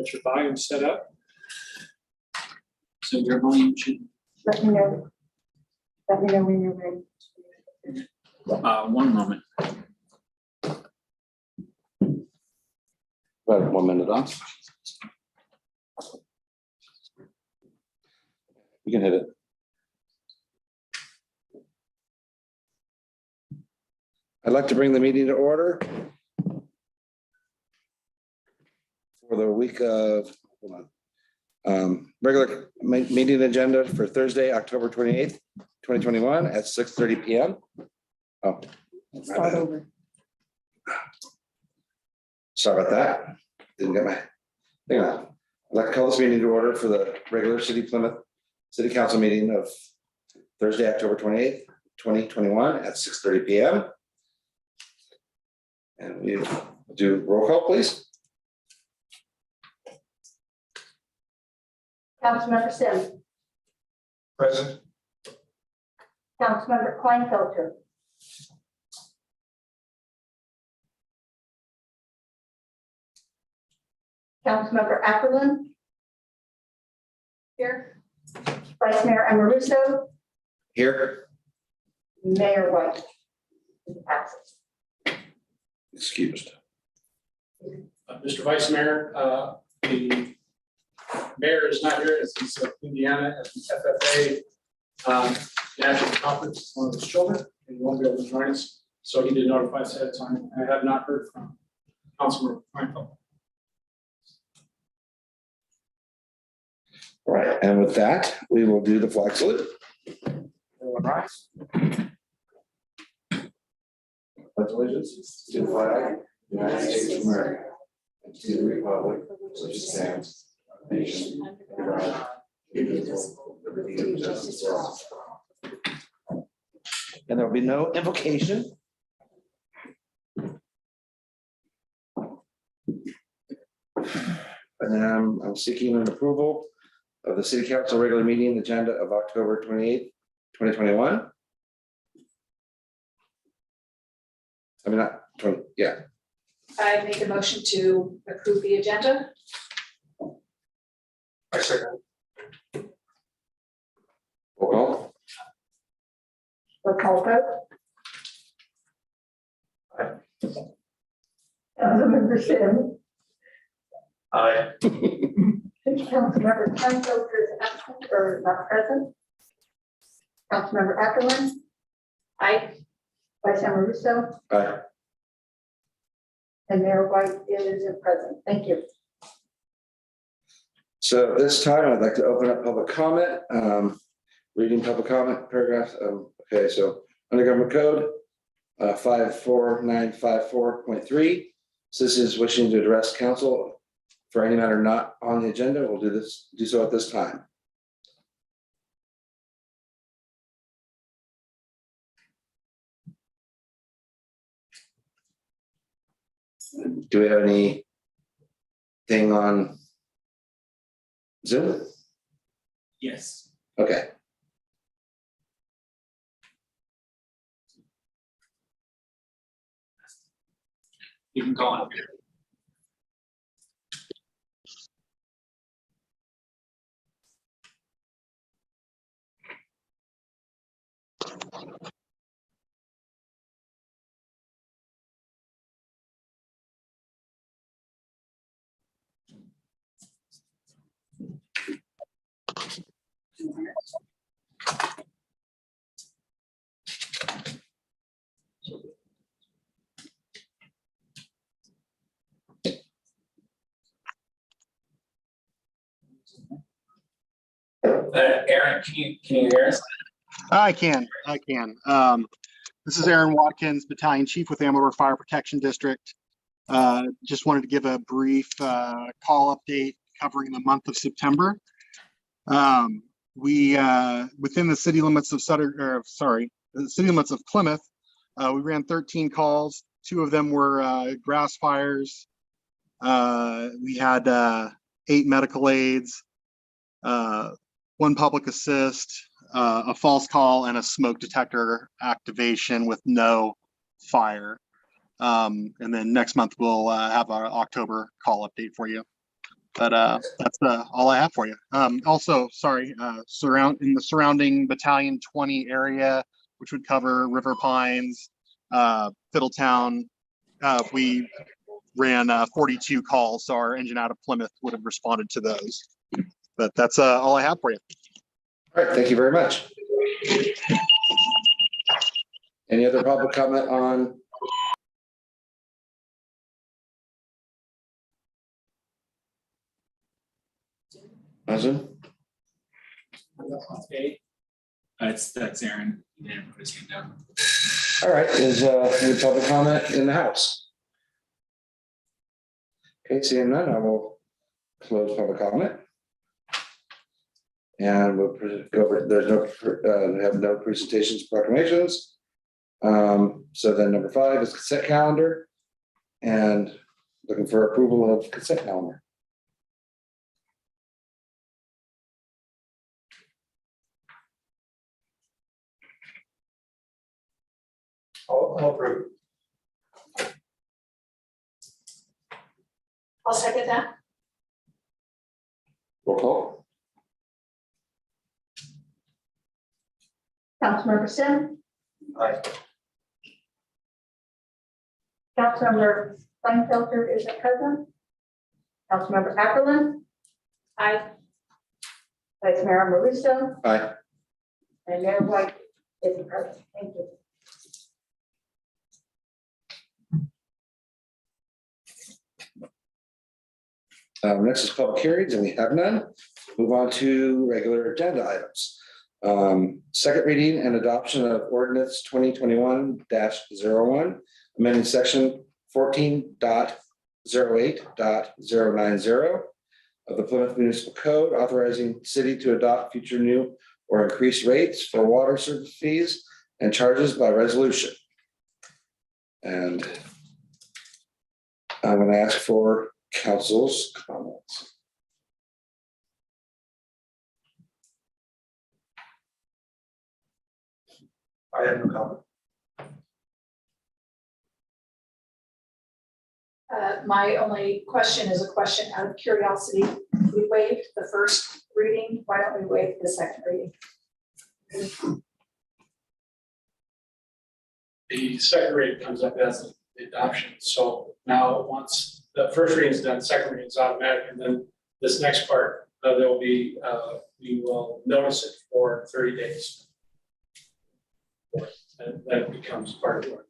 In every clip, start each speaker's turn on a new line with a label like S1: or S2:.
S1: get your volume set up. So your volume should.
S2: Let me know when you're ready.
S1: 1 moment.
S3: About 1 minute on. You can hit it. I'd like to bring the meeting to order for the week of, hold on, regular meeting agenda for Thursday, October 28th, 2021 at 6:30 p.m. Oh,
S2: Let's start over.
S3: sorry about that. Didn't get my thing on. I'd like to call this meeting to order for the regular Plymouth City Council meeting of Thursday, October 28th, 2021 at 6:30 p.m. And we do roll call, please.
S2: Councilmember Sims.
S3: Present.
S2: Councilmember Kleinfelter. Councilmember Ackerman. Here. Vice Mayor Amoruso.
S3: Here.
S2: Mayor White. Passes.
S3: Excused.
S1: Mr. Vice Mayor, the mayor is not here as he's in Indiana at the FFA National Conference with one of his children, and he won't be able to join us. So he did notify us ahead of time. I have not heard from Councilman Kleinfelter.
S3: All right, and with that, we will do the flag salute.
S1: Everyone rise.
S3: Pledge allegiance to the flag of the United States of America and to the republic which stands, one nation, under God, indivisible, with liberty and justice for all. And there will be no invocation. And I'm seeking an approval of the City Council regular meeting agenda of October 28th, 2021. I mean, not 20, yeah.
S4: I make a motion to approve the agenda.
S3: I second. Roll call.
S2: Roll call vote. Councilmember Sims.
S3: Aye.
S2: Councilmember Kleinfelter is absent or not present. Councilmember Ackerman.
S4: Aye.
S2: Vice Mayor Russo.
S3: Aye.
S2: And Mayor White is present. Thank you.
S3: So this time I'd like to open up public comment, reading public comment paragraphs. Okay, so under government code 54954.3, citizens wishing to address council for any matter not on the agenda will do so at this time. Do we have anything on Zoom?
S1: Yes.
S3: Okay.
S1: You can call on. Aaron, can you hear us?
S5: I can. This is Aaron Watkins, Battalion Chief with Amador Fire Protection District. Just wanted to give a brief call update covering the month of September. We within the city limits of the city limits of Plymouth, we ran 13 calls. 2 of them were grass fires. We had 8 medical aids, 1 public assist, a false call, and a smoke detector activation with no fire. And then next month we'll have our October call update for you. That's all I have for you. Also, sorry, in the surrounding Battalion 20 area, which would cover River Pines, Fiddletown, we ran 42 calls, so our engine out of Plymouth would have responded to those. But that's all I have for you.
S3: All right, thank you very much. Any other public comment on? Zoom?
S6: That's Aaron. He didn't put his hand down.
S3: All right, is any public comment in the house? Okay, seeing none, I will close public comment. And we'll go over, there's no, we have no presentations, proclamations. So then number 5 is consent calendar. And looking for approval of consent calendar.
S1: I'll approve.
S4: I'll second that.
S3: Roll call.
S2: Councilmember Sim,
S1: Aye.
S2: Councilmember Steinfelder is present. Councilmember Ackerland,
S4: Aye.
S2: Vice Mayor Maruso,
S3: Aye.
S2: and Mayor White is present. Thank you.
S3: Next is public hearings, and we have none. Move on to regular agenda items. Second reading and adoption of ordinance 2021-01, amending section 14.08.090 of the Plymouth Municipal Code, authorizing city to adopt future new or increased rates for water service fees and charges by resolution. And I'm going to ask for council's comments.
S1: I have no comment.
S4: My only question is a question out of curiosity. We waived the first reading. Why don't we waive the second reading?
S1: The second reading comes up as the adoption. So now once the first reading is done, second reading is automatic. And then this next part, there'll be, we will notice it for 30 days. And that becomes part of the ordinance.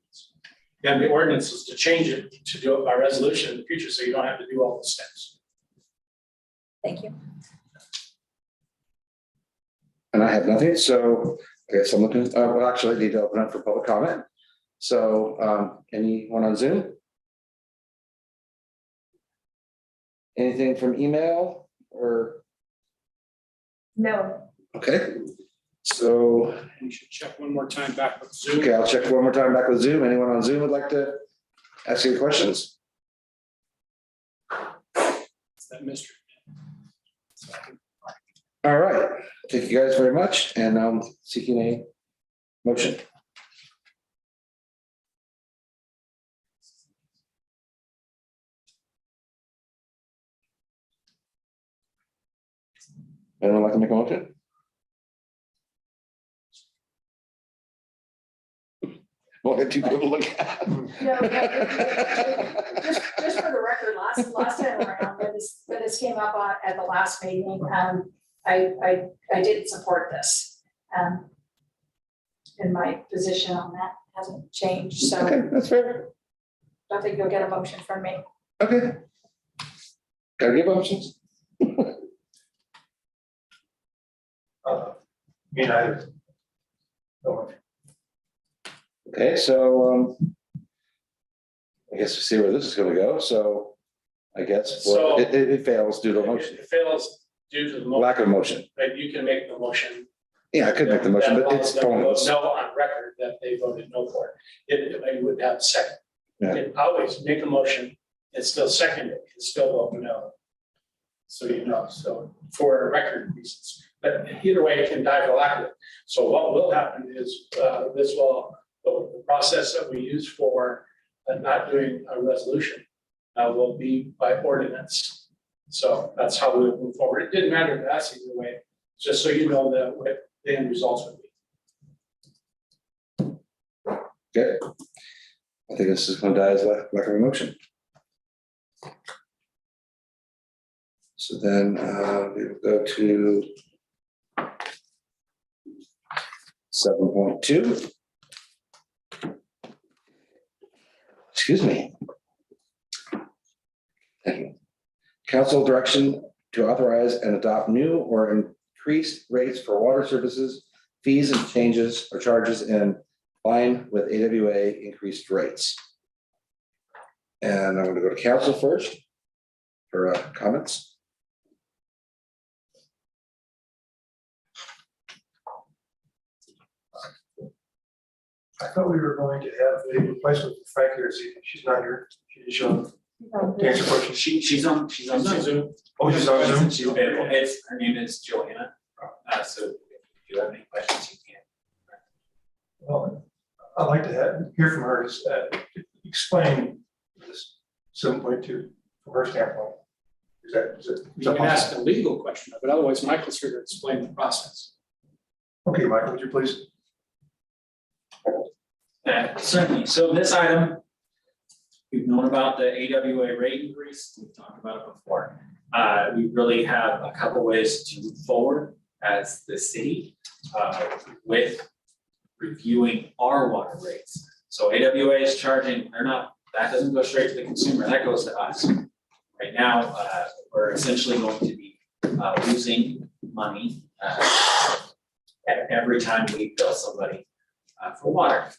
S1: And the ordinance is to change it, to do it by resolution in the future, so you don't have to do all the steps.
S4: Thank you.
S3: And I have nothing, so I guess I'm looking, well, actually I need to open up for public comment. So anyone on Zoom? Anything from email or?
S2: No.
S3: Okay, so,
S1: We should check one more time back with Zoom.
S3: okay, I'll check one more time back with Zoom. Anyone on Zoom would like to ask any questions?
S1: It's that mystery.
S3: All right, thank you guys very much, and I'm seeking a motion. Anyone like to make a motion? Well, I two people look at.
S4: No, just for the record, last time around, when this came up at the last meeting, I didn't support this. And my position on that hasn't changed, so
S3: Okay, that's fair.
S4: don't think you'll get a motion from me.
S3: Okay. Gotta give options.
S1: Me neither.
S3: Okay, so I guess we see where this is gonna go, so I guess
S1: So-
S3: it fails due to motion,
S1: It fails due to the motion,
S3: lack of motion.
S1: but you can make the motion.
S3: Yeah, I could make the motion, but it's
S1: That will
S3: pointless.
S1: no on record that they voted no for it. It would have a second.
S3: Yeah.
S1: You can always make a motion, it's still seconded, it's still vote no. So you know, so for record reasons, but either way, it can die for lack of it. So what will happen is, this will, the process that we use for not doing a resolution will be by ordinance. So that's how we would move forward. It didn't matter to us either way, just so you know that what the end results would be.
S3: Okay. I think this is going to die as a lack of a motion. So then we will go to 7.2. Excuse me. Thank you. Council direction to authorize and adopt new or increased rates for water services, fees and changes or charges in line with AWA increased rates. And I'm going to go to council first for comments.
S7: I thought we were going to have a replacement for Frank here this evening. She's not here. She showed to answer questions.
S6: She's on Zoom.
S7: Oh, she's on Zoom?
S6: She's available. Her name is Joanna. So if you have any questions, you can.
S7: Well, I'd like to hear from her, explain this 7.2 from her standpoint. Is that
S1: You can ask a legal question, but otherwise Michael's here to explain the process.
S7: Okay, Michael, would you please?
S6: Certainly. So this item, we've known about the AWA rate increase. We've talked about it before. We really have a couple ways to move forward as the city with reviewing our water rates. So AWA is charging, that doesn't go straight to the consumer, that goes to us. Right now, we're essentially going to be losing money every time we bill somebody for water.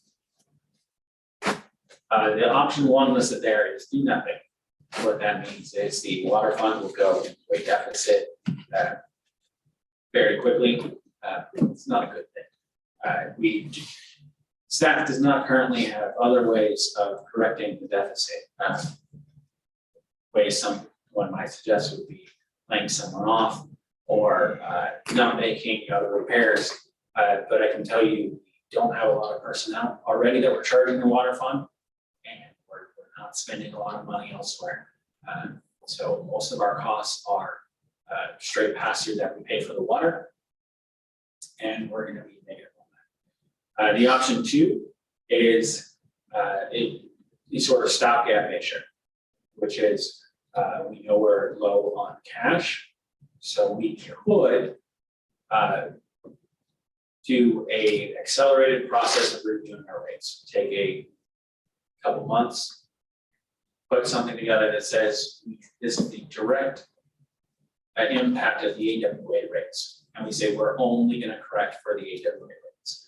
S6: The option one listed there is do nothing. What that means is the water fund will go into a deficit very quickly. It's not a good thing. Staff does not currently have other ways of correcting the deficit. Ways someone might suggest would be laying someone off or not making other repairs. But I can tell you, we don't have a lot of personnel already that we're charging the water fund, and we're not spending a lot of money elsewhere. So most of our costs are straight pass through that we pay for the water, and we're going to be negative on that. The option two is a sort of stopgap measure, which is we know we're low on cash, so we could do a accelerated process of reviewing our rates. Take a couple months, put something together that says this is the direct impact of the AWA rates, and we say we're only going to correct for the AWA rates.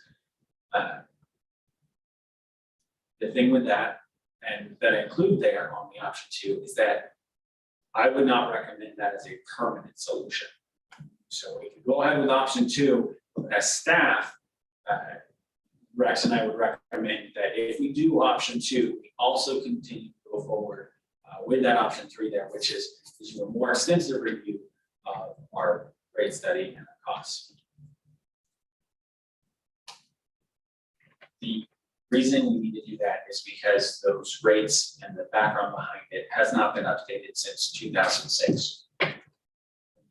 S6: The thing with that, and that I include there on the option two, is that I would not recommend that as a permanent solution. So we can go ahead with option two. As staff, Rex and I would recommend that if we do option two, we also continue to go forward with that option three there, which is a more extensive review of our rate study and our costs. The reason we need to do that is because those rates and the background behind it has not been updated since 2006.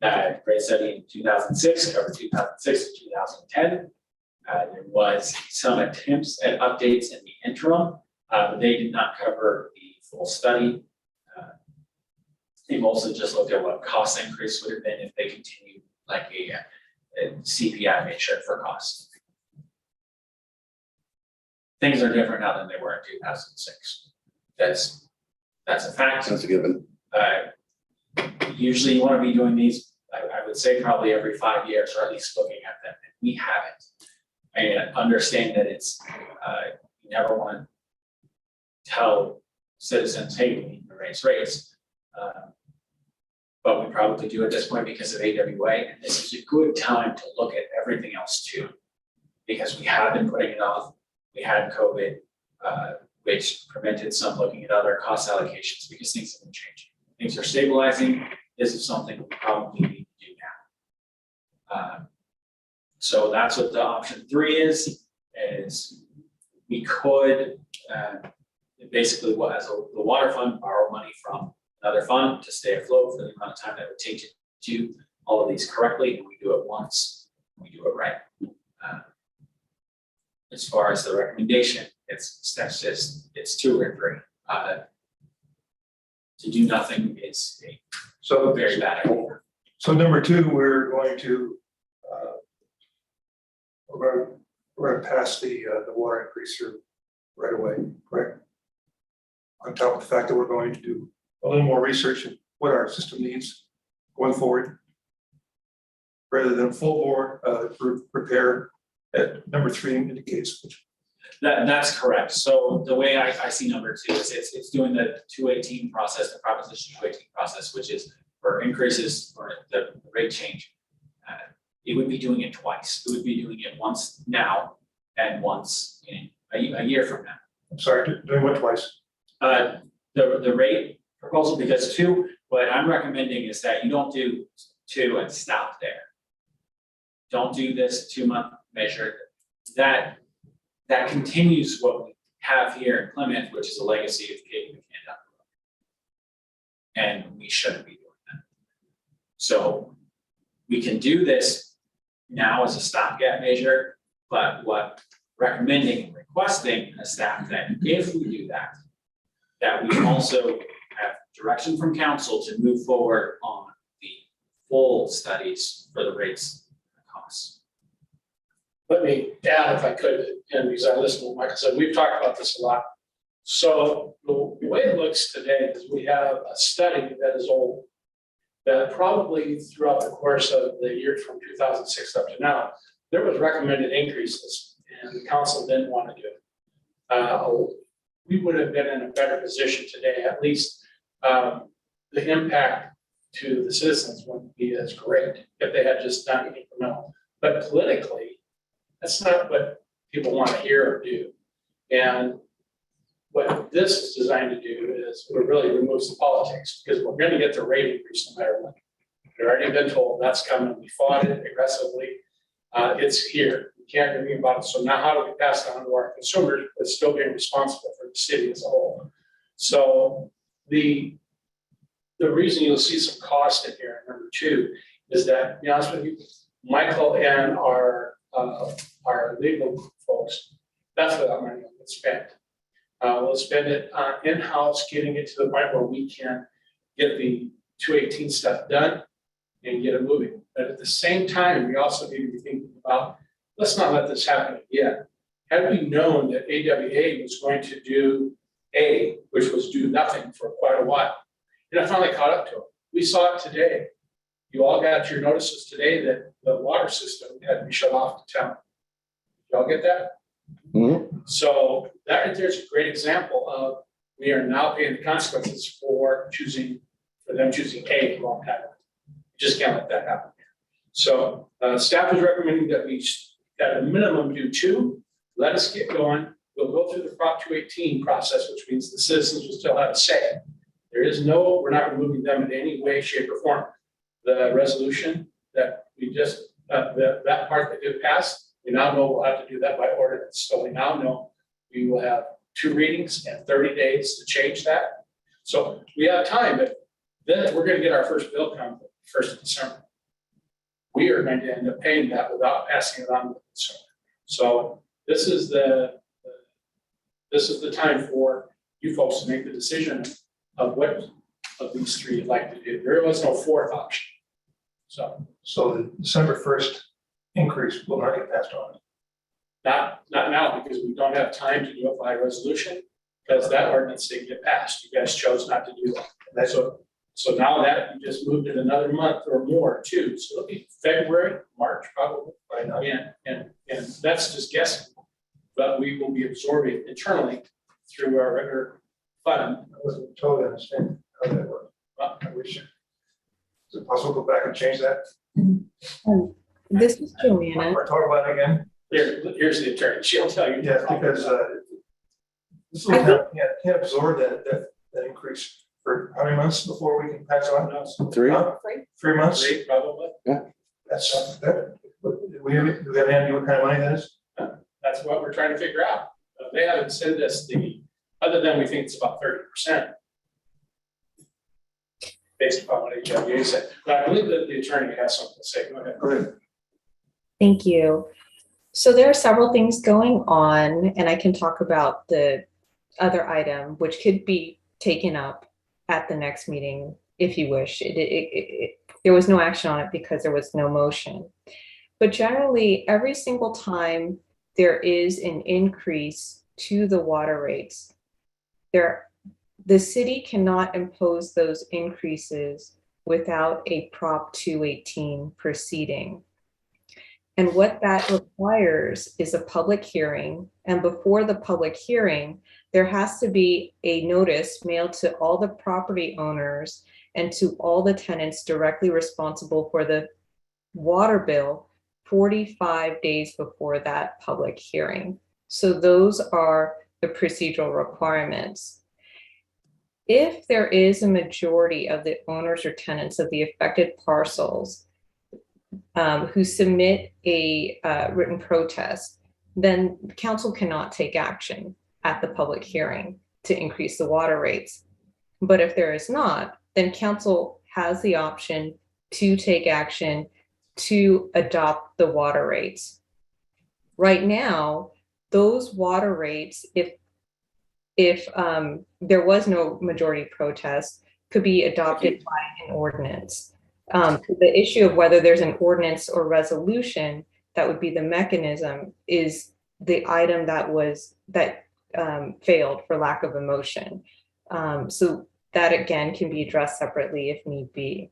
S6: That rate study in 2006 covered 2006 to 2010. There was some attempts at updates in the interim, but they did not cover the full study. They've also just looked at what cost increase would have been if they continued like a CPI measure for costs. Things are different now than they were in 2006. That's a fact.
S3: That's a given.
S6: Usually you want to be doing these, I would say probably every 5 years, or at least looking at them. And we haven't. I understand that it's, you never want to tell citizens, hey, we need to raise rates. But we probably do at this point because of AWA. And this is a good time to look at everything else too, because we have been putting it off. We had COVID, which prevented some looking at other cost allocations because things have been changing. Things are stabilizing. This is something we probably need to do now. So that's what the option three is we could basically, as the water fund, borrow money from another fund to stay afloat for the amount of time that it would take to do all of these correctly, and we do it once, we do it right. As far as the recommendation, it's 2 or 3. To do nothing is a
S7: So
S6: very bad idea.
S7: So number 2, we're going to pass the water increase through right away, correct? On top of the fact that we're going to do a little more research in what our system needs going forward, rather than full bore repair that number 3 indicates.
S6: That's correct. So the way I see number 2 is it's doing the 218 process, the Proposition 218 process, which is for increases or the rate change. It would be doing it twice. It would be doing it once now and once in a year from now.
S7: I'm sorry, doing what twice?
S6: The rate proposal, because 2, what I'm recommending is that you don't do 2 and stop there. Don't do this 2-month measure. That continues what we have here in Plymouth, which is a legacy of kicking the can down the road. And we shouldn't be doing that. So we can do this now as a stopgap measure, but what recommending and requesting a staff that if we do that, that we also have direction from council to move forward on the full studies for the rates and costs.
S1: Let me add, if I could, and because I listened to what Michael said, we've talked about this a lot. So the way it looks today is we have a study that is old, that probably throughout the course of the year from 2006 up to now, there was recommended increases, and the council didn't want to do it. We would have been in a better position today, at least the impact to the citizens wouldn't be as great if they had just done incremental. But politically, that's not what people want to hear or do. And what this is designed to do is it really removes the politics, because we're going to get the rate increase no matter what. We've already been told that's coming. We fought it aggressively. It's here. We can't do anything about it. So now how do we pass it on to our consumers, but still being responsible for the city as a whole? So the reason you'll see some cost in here, number 2, is that, to be honest with you, Michael and our legal folks, that's what that money will get spent. We'll spend it in-house, getting it to the point where we can get the 218 stuff done and get it moving. But at the same time, we also need to be thinking about, let's not let this happen again. Had we known that AWA was going to do A, which was do nothing for quite a while, and I finally caught up to it. We saw it today. You all got your notices today that the water system had to be shut off to town. Y'all get that?
S3: Mhm.
S1: So that right there is a great example of we are now paying the consequences for them choosing A long time. You just can't let that happen. So staff is recommending that we at a minimum do 2. Let us get going. We'll go through the Prop 218 process, which means the citizens will still have a say. We're not removing them in any way, shape, or form. The resolution that we just, that part that did pass, we now know we'll have to do that by ordinance. So we now know we will have 2 readings and 30 days to change that. So we have time, but then we're going to get our first bill come 1st of December. We are going to end up paying that without passing it on to the consumer. So this is the time for you folks to make the decision of what of these 3 you'd like to do. There was no 4th option. So
S7: the December 1st increase will not get passed on.
S1: not now, because we don't have time to do it by resolution, because that ordinance didn't get passed. You guys chose not to do that.
S7: That's
S1: So now that you just moved it another month or more too. So it'll be February, March probably.
S7: right now.
S1: And that's just guessing. But we will be absorbing internally through our regular fund.
S7: I wasn't totally understand how that works. I wish. Is it possible to go back and change that?
S8: This is Joanna.
S7: Or talk about it again?
S1: Here's the attorney. She'll tell you.
S7: Yes, because this will can't absorb that increase for how many months before we can pass on?
S3: 3.
S7: Huh? 3 months?
S1: Rate probably.
S7: That's that. Do we have any idea what kind of money that is?
S1: That's what we're trying to figure out. They haven't sent us other than we think it's about 30%. based upon what HWA said. But I believe that the attorney has something to say. Go ahead.
S7: Go ahead.
S8: Thank you. So there are several things going on, and I can talk about the other item, which could be taken up at the next meeting if you wish. There was no action on it because there was no motion. But generally, every single time there is an increase to the water rates, the city cannot impose those increases without a Prop 218 proceeding. And what that requires is a public hearing. And before the public hearing, there has to be a notice mailed to all the property owners and to all the tenants directly responsible for the water bill 45 days before that public hearing. So those are the procedural requirements. If there is a majority of the owners or tenants of the affected parcels who submit a written protest, then council cannot take action at the public hearing to increase the water rates. But if there is not, then council has the option to take action to adopt the water rates. Right now, those water rates, if there was no majority protest, could be adopted by an ordinance. The issue of whether there's an ordinance or resolution that would be the mechanism is the item that failed for lack of a motion. So that again can be addressed separately if need be.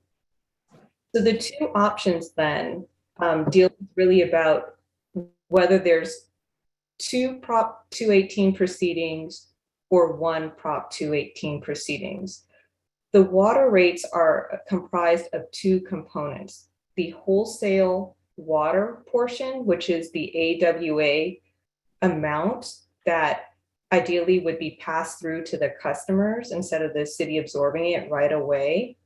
S8: So the two options then deal really about whether there's two Prop 218 proceedings or one Prop 218 proceedings. The water rates are comprised of two components: the wholesale water portion, which is the AWA amount that ideally would be passed through to the customers instead of the city absorbing it right away.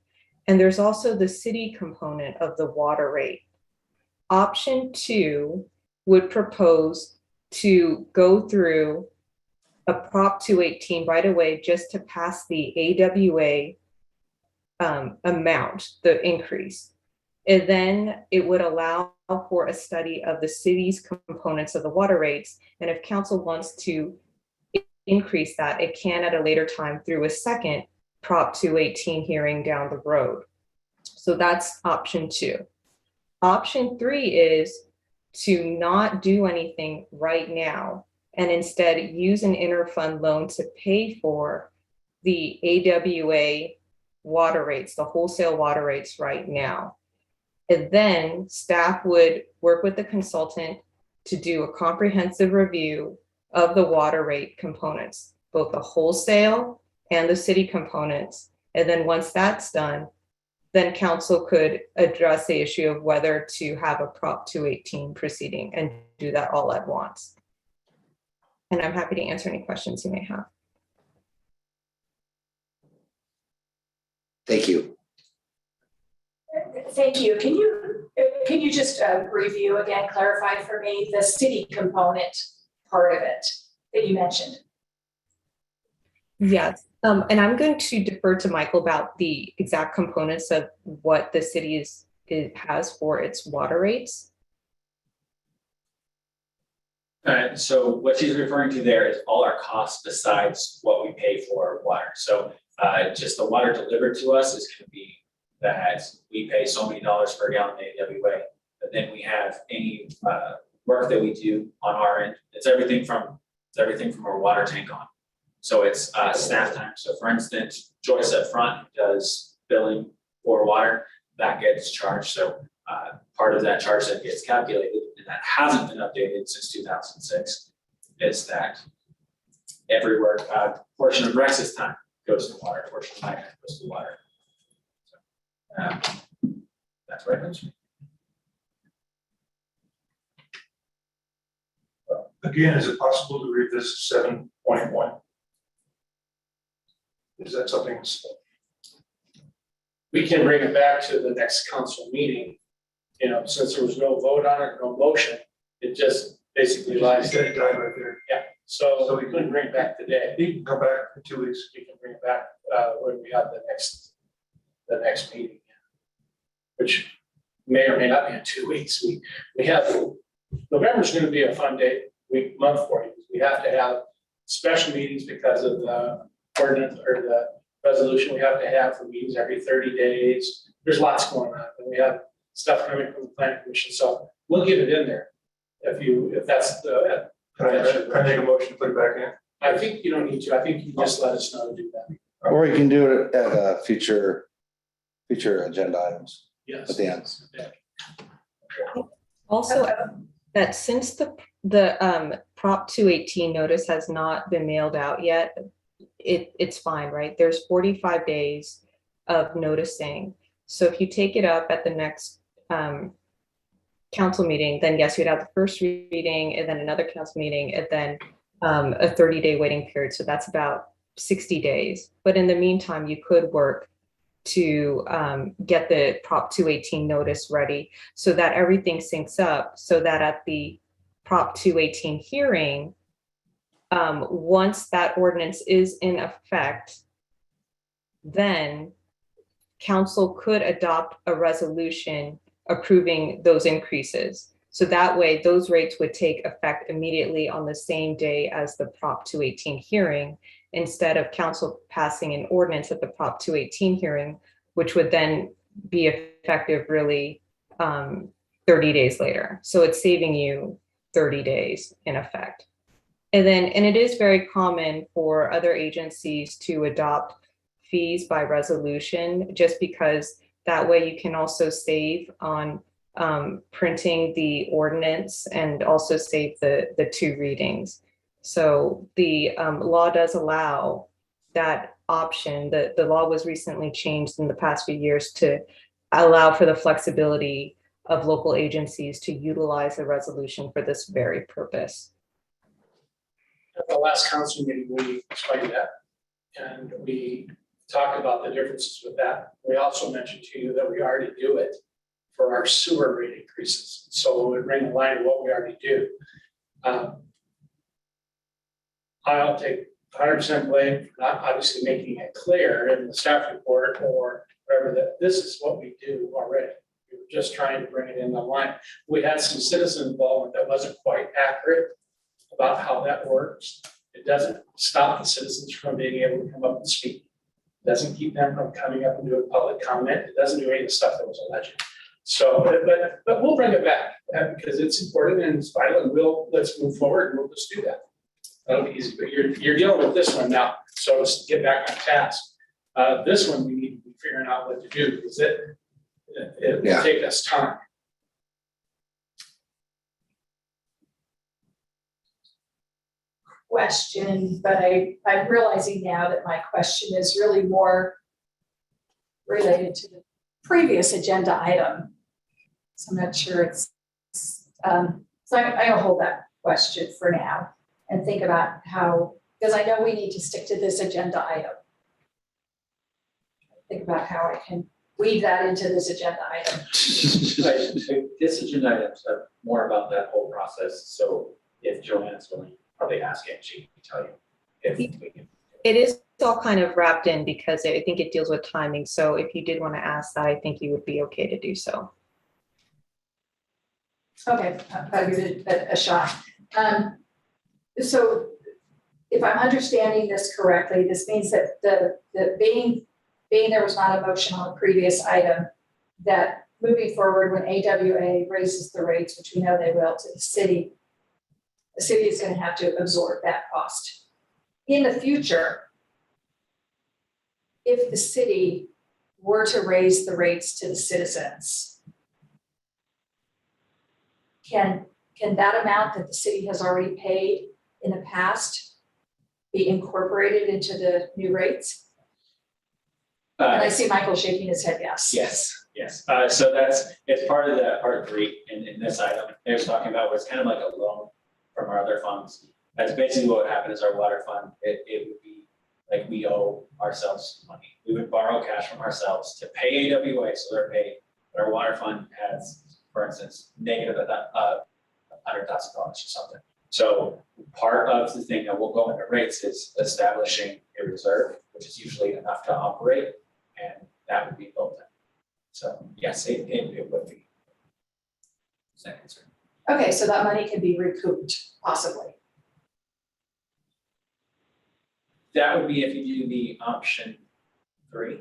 S8: And there's also the city component of the water rate. Option 2 would propose to go through a Prop 218 right away just to pass the AWA amount, the increase. And then it would allow for a study of the city's components of the water rates. And if council wants to increase that, it can at a later time through a second Prop 218 hearing down the road. So that's option 2. Option 3 is to not do anything right now and instead use an interfund loan to pay for the AWA water rates, the wholesale water rates right now. And then staff would work with the consultant to do a comprehensive review of the water rate components, both the wholesale and the city components. And then once that's done, then council could address the issue of whether to have a Prop 218 proceeding and do that all at once. And I'm happy to answer any questions you may have.
S3: Thank you.
S4: Thank you. Can you just review again, clarify for me the city component part of it that you mentioned?
S8: Yes, and I'm going to defer to Michael about the exact components of what the city has for its water rates.
S6: So what she's referring to there is all our costs besides what we pay for water. So just the water delivered to us is going to be that we pay so many dollars per gallon AWA, but then we have any work that we do on our end. It's everything from our water tank on. So it's staff time. So for instance, Joyce up front does billing for water, that gets charged. So part of that charge that gets calculated, and that hasn't been updated since 2006, is that every work portion of Rex's time goes to water, portion of my time goes to water. So, that's what I mentioned.
S7: Again, is it possible to revisit 7.1? Is that something that's
S1: We can bring it back to the next council meeting. You know, since there was no vote on it, no motion, it just basically lies there.
S7: died right there?
S1: Yeah, so we couldn't bring it back today.
S7: You can come back in 2 weeks.
S1: We can bring it back when we have the next the next meeting. Which may or may not be in 2 weeks. We have, November's gonna be a fun month for you. We have to have special meetings because of the ordinance or the resolution we have to have for meetings every 30 days. There's lots going on, and we have stuff coming from the planning commission, so we'll get it in there. If that's the,
S7: Can I make a motion to put it back in?
S1: I think you don't need to, I think you just let us know to do that.
S3: Or you can do it at a future agenda items
S1: Yes.
S3: at the end.
S8: Also, that since the Prop 218 notice has not been mailed out yet, it's fine, right? There's 45 days of noticing. So if you take it up at the next council meeting, then yes, you'd have the first reading and then another council meeting and then a 30-day waiting period. So that's about 60 days. But in the meantime, you could work to get the Prop 218 notice ready so that everything syncs up, so that at the Prop 218 hearing, once that ordinance is in effect, then council could adopt a resolution approving those increases. So that way, those rates would take effect immediately on the same day as the Prop 218 hearing, instead of council passing an ordinance at the Prop 218 hearing, which would then be effective really 30 days later. So it's saving you 30 days in effect. And it is very common for other agencies to adopt fees by resolution, just because that way you can also save on printing the ordinance and also save the 2 readings. So the law does allow that option. The law was recently changed in the past few years to allow for the flexibility of local agencies to utilize a resolution for this very purpose.
S1: At the last council meeting, we explained that, and we talked about the differences with that. We also mentioned to you that we already do it for our sewer rate increases. So it ran in line with what we already do. I'll take 100% blame for not obviously making it clear in the staff report or whatever that this is what we do already. We were just trying to bring it in line. We had some citizen involvement that wasn't quite accurate about how that works. It doesn't stop the citizens from being able to come up and speak. It doesn't keep them from coming up and doing public comment. It doesn't do any of the stuff that was alleged. So, but we'll bring it back because it's important and it's vital, and let's move forward and we'll just do that. That'll be easy, but you're dealing with this one now, so let's get back on task. This one, we need to be figuring out what to do, because it will take us time.
S4: Question, but I'm realizing now that my question is really more related to the previous agenda item. So I'm not sure it's, so I'll hold that question for now and think about how, because I know we need to stick to this agenda item. Think about how I can weave that into this agenda item.
S6: This agenda items are more about that whole process, so if Joanne's willing, probably ask it, she can tell you if we can.
S8: It is all kind of wrapped in because I think it deals with timing. So if you did want to ask that, I think you would be okay to do so.
S4: Okay, I'll give it a shot. So if I'm understanding this correctly, this means that the being there was not a motion on the previous item, that moving forward, when AWA raises the rates, which we know they will, to the city is going to have to absorb that cost. In the future, if the city were to raise the rates to the citizens, can that amount that the city has already paid in the past be incorporated into the new rates? And I see Michael shaking his head, yes.
S6: Yes. So it's part of the part 3 in this item. They're talking about what's kind of like a loan from our other funds. That's basically what would happen is our water fund, it would be like we owe ourselves money. We would borrow cash from ourselves to pay AWA, so they're paid. But our water fund has, for instance, negative $100,000 or something. So part of the thing that will go into rates is establishing a reserve, which is usually enough to operate. And that would be built in. So yes, it would be. Second answer.
S4: Okay, so that money could be recouped, possibly.
S6: That would be if you do the option 3.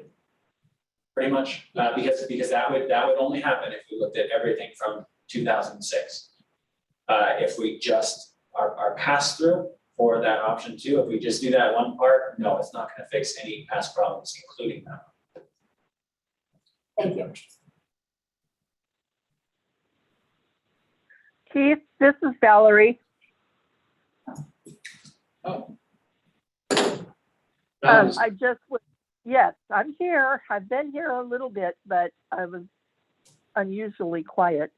S6: Pretty much, because that would only happen if we looked at everything from 2006. If we just our pass through for that option 2, if we just do that one part, no, it's not going to fix any past problems, including that.
S4: Thank you.
S9: Keith, this is Valerie.
S1: Oh.
S9: I just was, yes, I'm here. I've been here a little bit, but I was unusually quiet.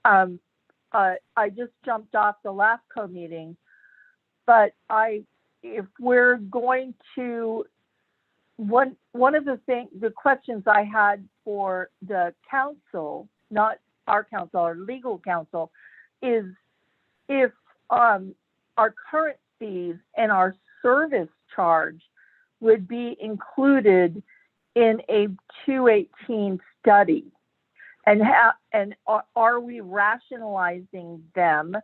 S9: I just jumped off the last co-meeting, but if we're going to, one of the questions I had for the council, not our council, our legal counsel, is if our current fees and our service charge would be included in a 218 study, and are we rationalizing them,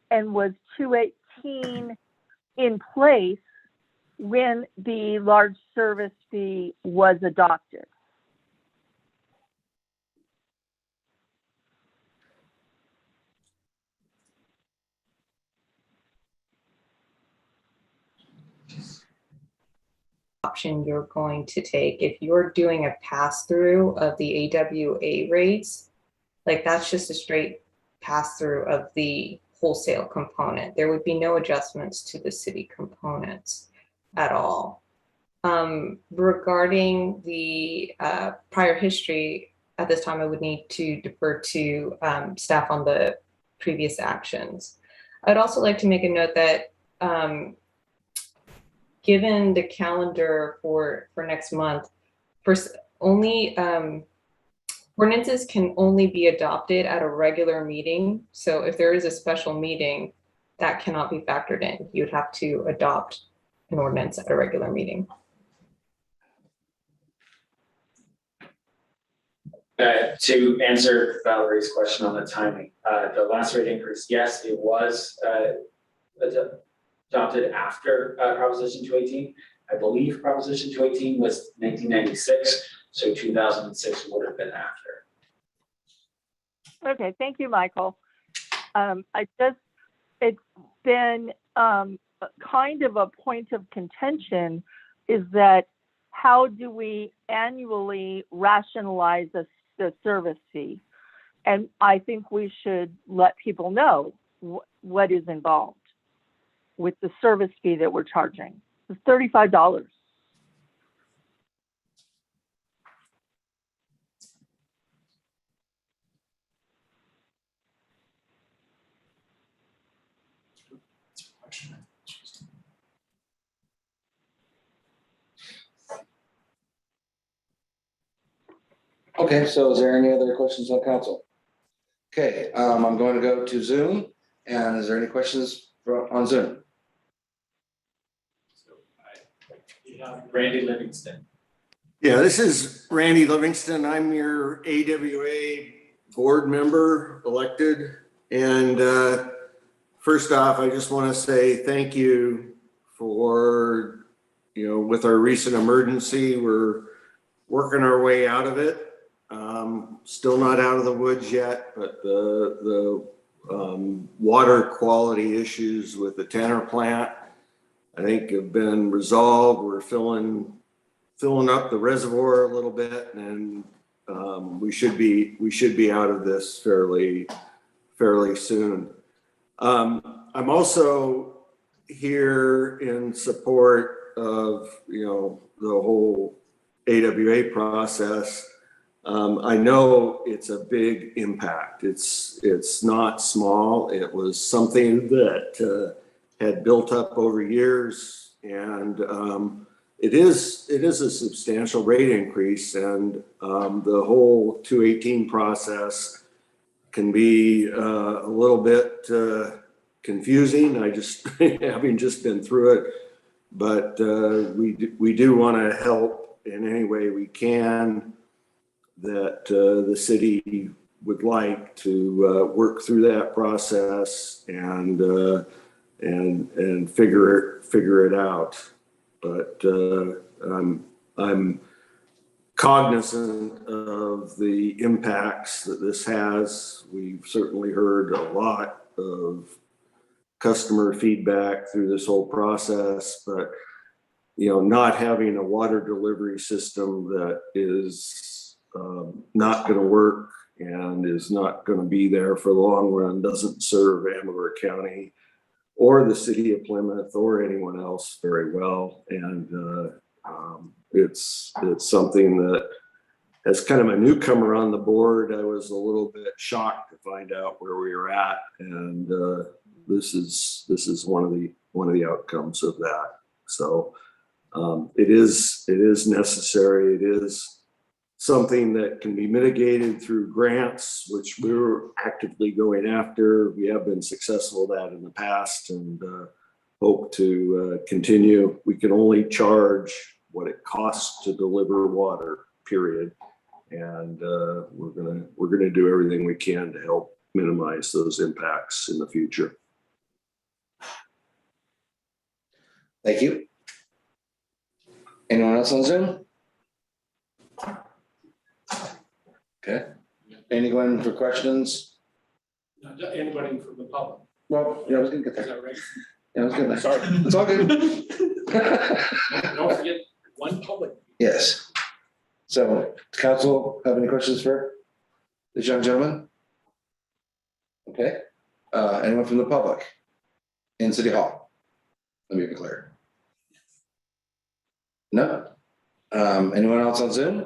S9: and was 218 in place when the large service fee was adopted?
S8: Option you're going to take, if you're doing a pass-through of the AWA rates, like that's just a straight pass-through of the wholesale component. There would be no adjustments to the city components at all. Regarding the prior history, at this time I would need to defer to staff on the previous actions. I'd also like to make a note that given the calendar for next month, only ordinances can only be adopted at a regular meeting. So if there is a special meeting, that cannot be factored in. You'd have to adopt an ordinance at a regular meeting.
S6: To answer Valerie's question on the timing, the last rate increase, yes, it was adopted after Proposition 218. I believe Proposition 218 was 1996, so 2006 would have been after.
S9: Okay, thank you, Michael. It's been kind of a point of contention, is that how do we annually rationalize the service fee? And I think we should let people know what is involved with the service fee that we're charging. It's $35.
S3: Okay, so is there any other questions on council? Okay, I'm going to go to Zoom, and is there any questions on Zoom?
S6: Randy Livingston.
S10: Yeah, this is Randy Livingston. I'm your AWA board member elected. And first off, I just want to say thank you for, with our recent emergency, we're working our way out of it. Still not out of the woods yet, but the water quality issues with the Tanner plant, I think, have been resolved. We're filling up the reservoir a little bit, and we should be out of this fairly soon. I'm also here in support of the whole AWA process. I know it's a big impact. It's not small. It was something that had built up over years, and it is a substantial rate increase, and the whole 218 process can be a little bit confusing. I having just been through it, but we do want to help in any way we can that the city would like to work through that process and figure it out. But I'm cognizant of the impacts that this has. We've certainly heard a lot of customer feedback through this whole process, but not having a water delivery system that is not going to work and is not going to be there for the long run doesn't serve Amador County or the city of Plymouth or anyone else very well. And it's something that, as kind of a newcomer on the board, I was a little bit shocked to find out where we were at, and this is one of the outcomes of that. So it is necessary. It is something that can be mitigated through grants, which we're actively going after. We have been successful at that in the past, and hope to continue. We can only charge what it costs to deliver water, period. And we're gonna do everything we can to help minimize those impacts in the future.
S3: Thank you. Anyone else on Zoom? Okay. Anyone for questions?
S1: Anybody from the public?
S3: Well, I was gonna get
S1: Is
S3: there.
S1: that right?
S3: I was gonna.
S1: Sorry.
S3: It's all good.
S1: Don't forget one public.
S3: Yes. So, does council have any questions for this young gentleman? Okay. Anyone from the public in City Hall? Let me be clear. No? Anyone else on Zoom?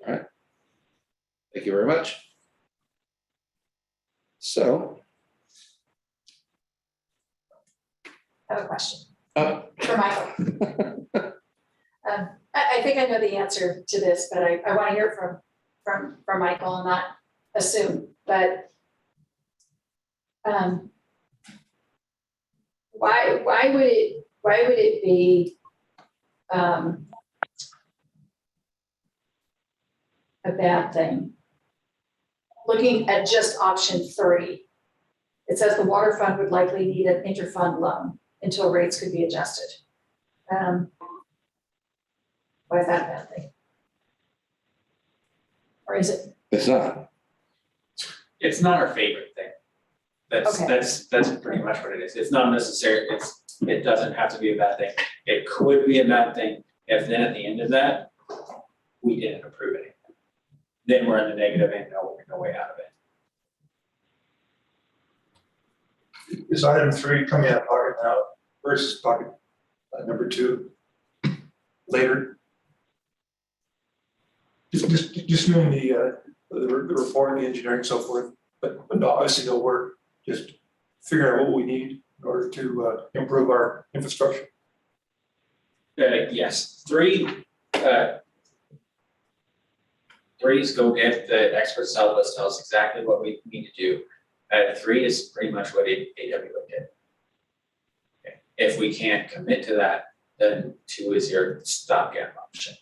S3: All right. Thank you very much. So.
S4: I have a question
S3: Oh.
S4: for Michael. I think I know the answer to this, but I want to hear from Michael and not assume, but why would it be a bad thing? Looking at just option 3, it says the water fund would likely need an interfund loan until rates could be adjusted. Why is that a bad thing? Or is it?
S3: It's not.
S6: It's not our favorite thing.
S4: Okay.
S6: That's pretty much what it is. It's not necessary, it doesn't have to be a bad thing. It could be a bad thing if then at the end of that, we didn't approve it. Then we're in the negative and no way out of it.
S7: Is item 3 coming out of pocket now versus pocket number 2 later? Just doing the report, the engineering and so forth, but no, obviously no work, just figuring out what we need in order to improve our infrastructure.
S6: Yes, 3 is go get the expert sell list, tell us exactly what we need to do. 3 is pretty much what AWA did. Okay. If we can't commit to that, then 2 is your stopgap option.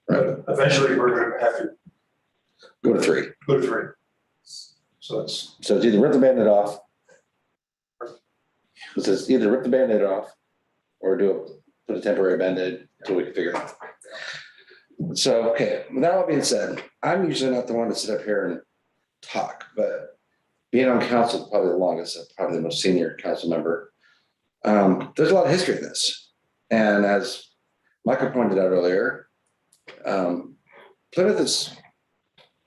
S3: Right.
S7: Eventually, we're going to have to
S3: Go to 3.
S7: go to 3. So it's
S3: So it's either rip the Band-Aid off. It says either rip the Band-Aid off or put a temporary Band-Aid until we can figure it out. So, okay, with that all being said, I'm usually not the one to sit up here and talk, but being on council, probably the longest, probably the most senior council member, there's a lot of history in this. And as Michael pointed out earlier, Plymouth has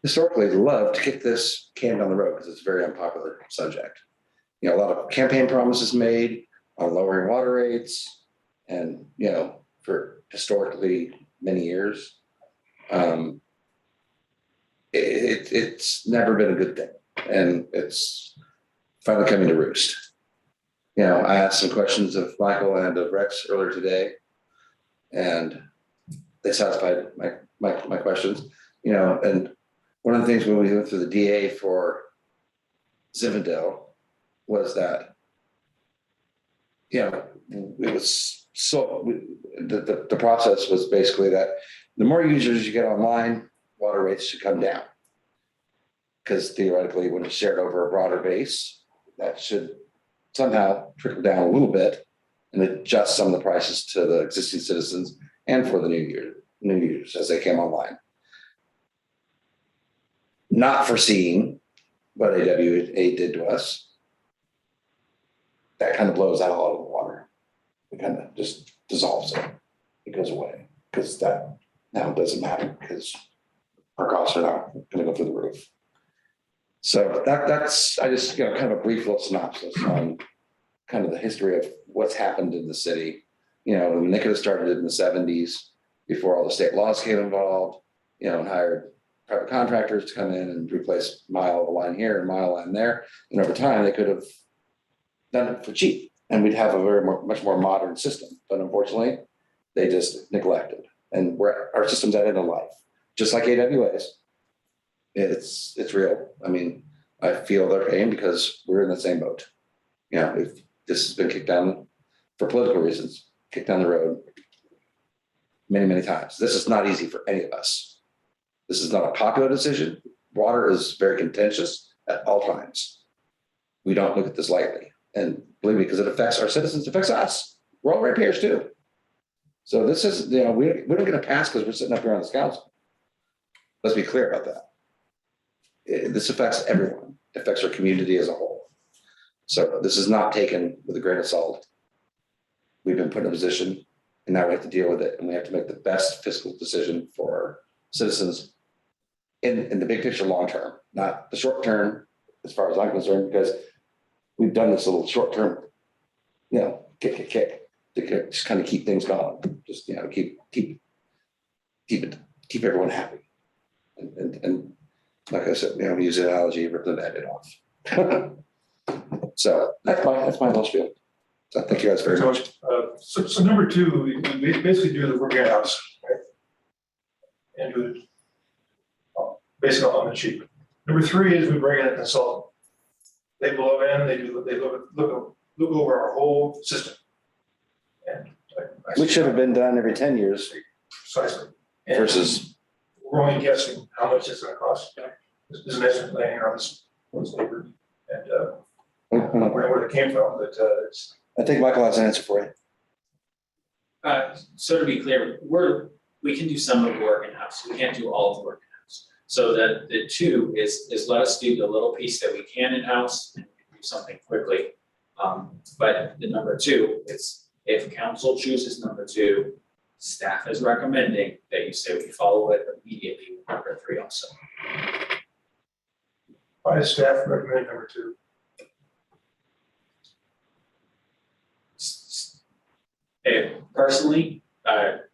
S3: historically loved to kick this can down the road because it's a very unpopular subject. A lot of campaign promises made on lowering water rates and, for historically many years. It's never been a good thing, and it's finally coming to roost. I asked some questions of Michael and of Rex earlier today, and they satisfied my questions. And one of the things when we went through the DA for Zinfandel was that, it was so, the process was basically that the more users you get online, water rates should come down. Because theoretically, when it's shared over a broader base, that should somehow trickle down a little bit and adjust some of the prices to the existing citizens and for the new users as they came online. Not foreseeing what AWA did to us. That kind of blows out all of the water. It kind of just dissolves it. It goes away because that now doesn't matter because our costs are not going to go through the roof. So that's, I just, kind of a brief little synopsis on kind of the history of what's happened in the city. When they could have started in the 70s before all the state laws came involved, and hired private contractors to come in and replace mile of a line here and mile line there. And over time, they could have done it for cheap and we'd have a much more modern system. But unfortunately, they just neglected. And our system's at end of life, just like AWA's. It's real. I mean, I feel their pain because we're in the same boat. If this has been kicked down for political reasons, kicked down the road many, many times. This is not easy for any of us. This is not a popular decision. Water is very contentious at all times. We don't look at this lightly. And believe me, because it affects our citizens, it affects us. We're all ratepayers too. So this is, we don't get a pass because we're sitting up here on this council. Let's be clear about that. This affects everyone. It affects our community as a whole. So this is not taken with a grain of salt. We've been put in a position and now we have to deal with it. And we have to make the best fiscal decision for our citizens in the big picture, long term, not the short term, as far as I'm concerned, because we've done this little short term, kick to just kind of keep things going. Just, keep everyone happy. And like I said, use the analogy, rip the Band-Aid off. So that's my little spiel. So thank you guys very much.
S7: So number two, we basically do the work in-house, right? And do it basically on the cheap. Number three is we bring in a consultant. They blow in, they look over our whole system. And
S3: Which should have been done every 10 years.
S7: Precisely. And
S3: Versus.
S7: we're only guessing how much it's gonna cost. There's an estimate laying here on this paper and where it came from, but it's.
S3: I think Michael has an answer for you.
S6: So to be clear, we can do some of the work in-house, we can't do all of the work in-house. So the two is let us do the little piece that we can in-house and do something quickly. But the number two is if council chooses number two, staff is recommending that you say we follow it immediately with number three also.
S7: Why does staff recommend number two?
S6: Personally,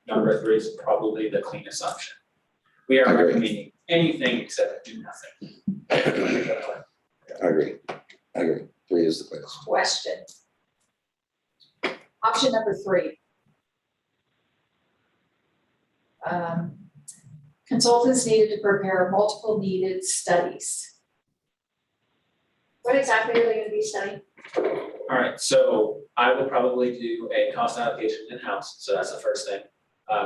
S6: number three is probably the cleanest option. We are
S3: Agree.
S6: recommending anything except do nothing.
S3: I agree. 3 is the cleanest.
S4: Question. Option number 3. Consultants needed to prepare multiple needed studies.
S2: What exactly are they gonna be studying?
S6: All right, so I will probably do a cost allocation in-house, so that's the first thing,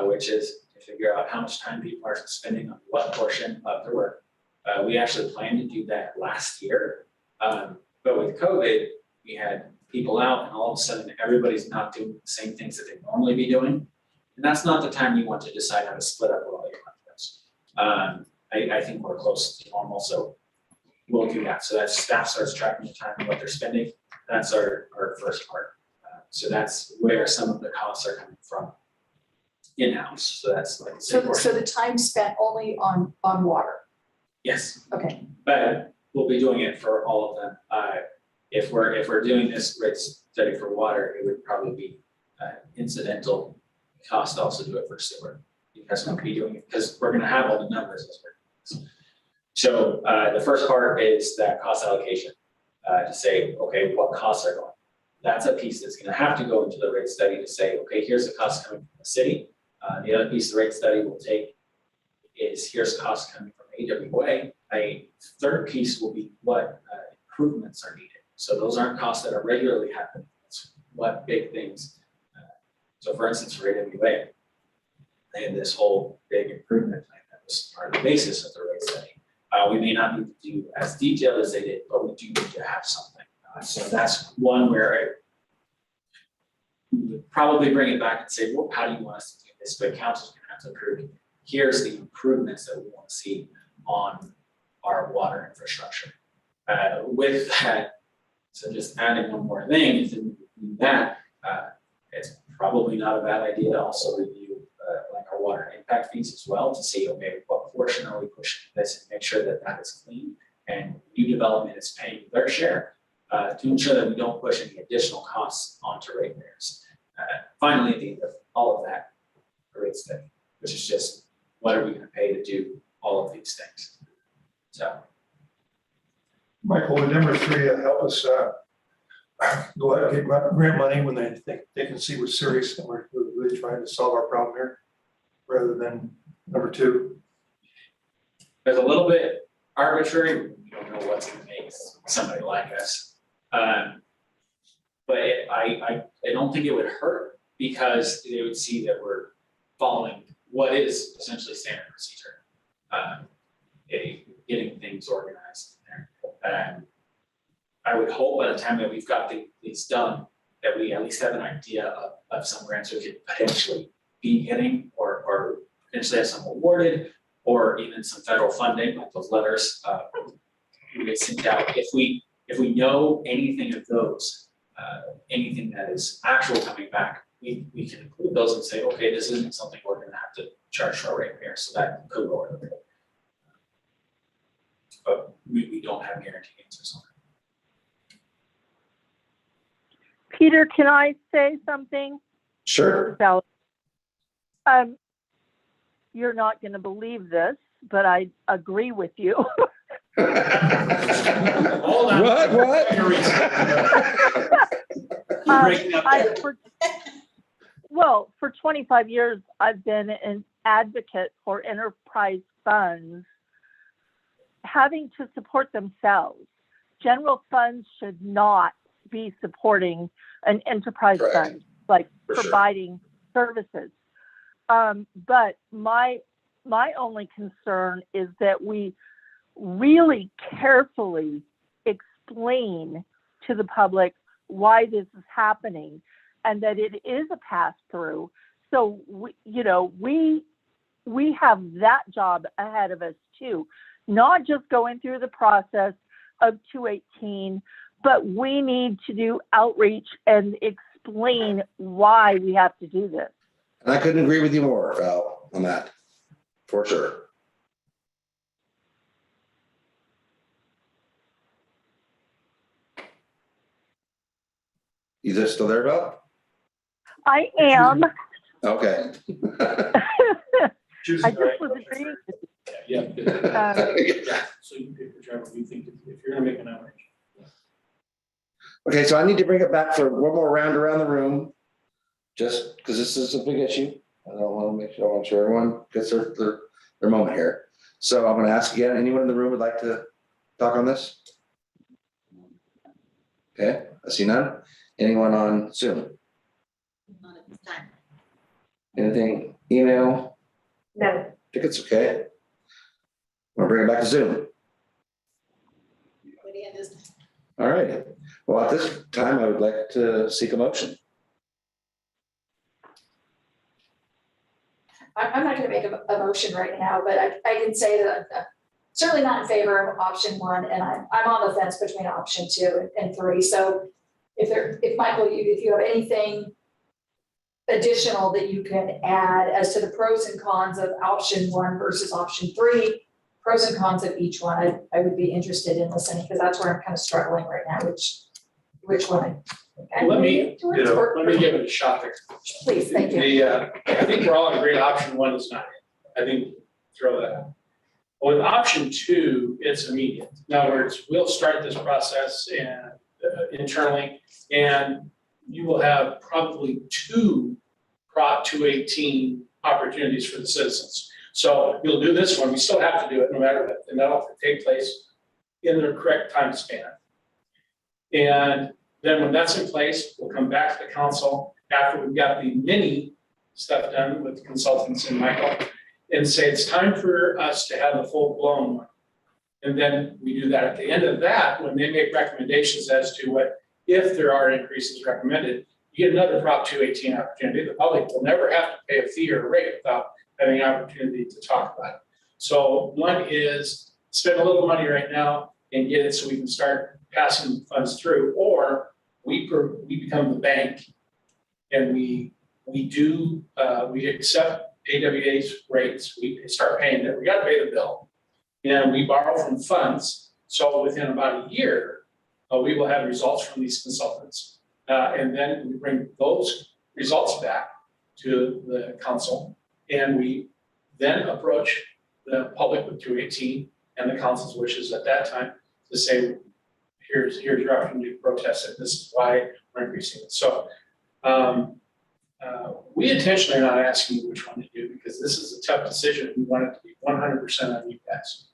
S6: which is to figure out how much time people are spending on what portion of their work. We actually planned to do that last year, but with COVID, we had people out and all of a sudden everybody's not doing the same things that they normally be doing. And that's not the time you want to decide how to split up all your money. I think we're close to normal, so we'll do that. So that staff starts tracking the time and what they're spending. That's our first part. So that's where some of the costs are coming from in-house. So that's like.
S4: So the time spent only on water.
S6: Yes,
S4: Okay.
S6: but we'll be doing it for all of them. If we're doing this rate study for water, it would probably be incidental cost to also do it for sewer. Because we'll be doing it, because we're gonna have all the numbers as we're doing this. So the first part is that cost allocation, to say, okay, what costs are going? That's a piece that's gonna have to go into the rate study to say, okay, here's the cost coming from the city. The other piece the rate study will take is here's costs coming from AWA. A third piece will be what improvements are needed. So those aren't costs that are regularly happening. It's what big things So for instance, for AWA, they had this whole big improvement plan that was part of the basis of the rate study. We may not need to do as detailed as they did, but we do need to have something. So that's one where we would probably bring it back and say, well, how do you want us to do this? But council's gonna have to approve, here's the improvements that we want to see on our water infrastructure. With that, so just adding one more thing, is in that, it's probably not a bad idea to also review like our water impact fees as well, to see, okay, what portion are we pushing this and make sure that that is clean and new development is paying their share, to ensure that we don't push any additional costs onto ratepayers. Finally, at the end of all of that, a rate study, which is just what are we going to pay to do all of these things. So
S7: Michael, would number three help us go out and get grant money when they think they can see we're serious and we're really trying to solve our problem here, rather than number two?
S6: there's a little bit arbitrary, we don't know what's going to make somebody like us. But I don't think it would hurt, because they would see that we're following what is essentially standard procedure. Getting things organized there. I would hope by the time that we've got these done, that we at least have an idea of some grants we could potentially be getting, or potentially have some awarded, or even some federal funding, like those letters we get sent out. If we know anything of those, anything that is actual coming back, we can include those and say, okay, this isn't something we're gonna have to charge for our ratepayer, so that could lower the rate. But we don't have guaranteed answers on it.
S9: Peter, can I say something?
S3: Sure.
S9: About, you're not going to believe this, but I agree with you.
S6: Hold on.
S3: What?
S6: You're breaking up there.
S9: For 25 years, I've been an advocate for enterprise funds having to support themselves. General funds should not be supporting an enterprise
S3: Correct.
S9: fund, like
S3: For sure.
S9: providing services. But my only concern is that we really carefully explain to the public why this is happening, and that it is a pass-through. So we have that job ahead of us too, not just going through the process of 218, but we need to do outreach and explain why we have to do this.
S3: And I couldn't agree with you more, Val, on that, for sure. You just still there, Val?
S9: I am.
S3: Okay.
S7: Choosing
S9: I
S7: the right
S9: just was
S7: one.
S9: agreeing.
S1: Yeah. So you pick whichever you think, if you're gonna make an outreach.
S3: Okay, so I need to bring it back for one more round around the room, just because this is a big issue. I want to make sure everyone gets their moment here. So I'm going to ask again, anyone in the room would like to talk on this? Okay, I see none. Anyone on Zoom?
S2: Not at this time.
S3: Anything, email?
S2: No.
S3: I think it's okay. We'll bring it back to Zoom. All right. Well, at this time, I would like to seek a motion.
S4: I'm not gonna make a motion right now, but I can say that I'm certainly not in favor of option one, and I'm on the fence between option 2 and 3. So if Michael, if you have anything additional that you can add as to the pros and cons of option 1 versus option 3, pros and cons of each one, I would be interested in listening, because that's where I'm kind of struggling right now, which one.
S1: Let me
S4: Let
S1: give it a shot there.
S4: Please, thank you.
S1: I think we're all agreed option 1 is not it. I think throw that out. With option 2, it's immediate. In other words, we'll start this process and internally, and you will have probably 2 Prop 218 opportunities for the citizens. So we'll do this one. We still have to do it no matter what, and that'll take place in the correct time span. And then when that's in place, we'll come back to the council after we've got the mini stuff done with consultants and Michael, and say it's time for us to have a full-blown one. And then we do that. At the end of that, when they make recommendations as to what, if there are increases recommended, you get another Prop 218 opportunity. The public will never have to pay a fee or a rate without having an opportunity to talk about it. So one is spend a little money right now and get it so we can start passing funds through, or we become the bank and we accept AWA's rates, we start paying it, we gotta pay the bill. And we borrow from funds, so within about a year, we will have results from these consultants. And then we bring those results back to the council, and we then approach the public with 218 and the council's wishes at that time to say, here's your opportunity to protest it, this is why we're increasing it. So we intentionally are not asking you which one to do, because this is a tough decision. We want it to be 100% on you guys.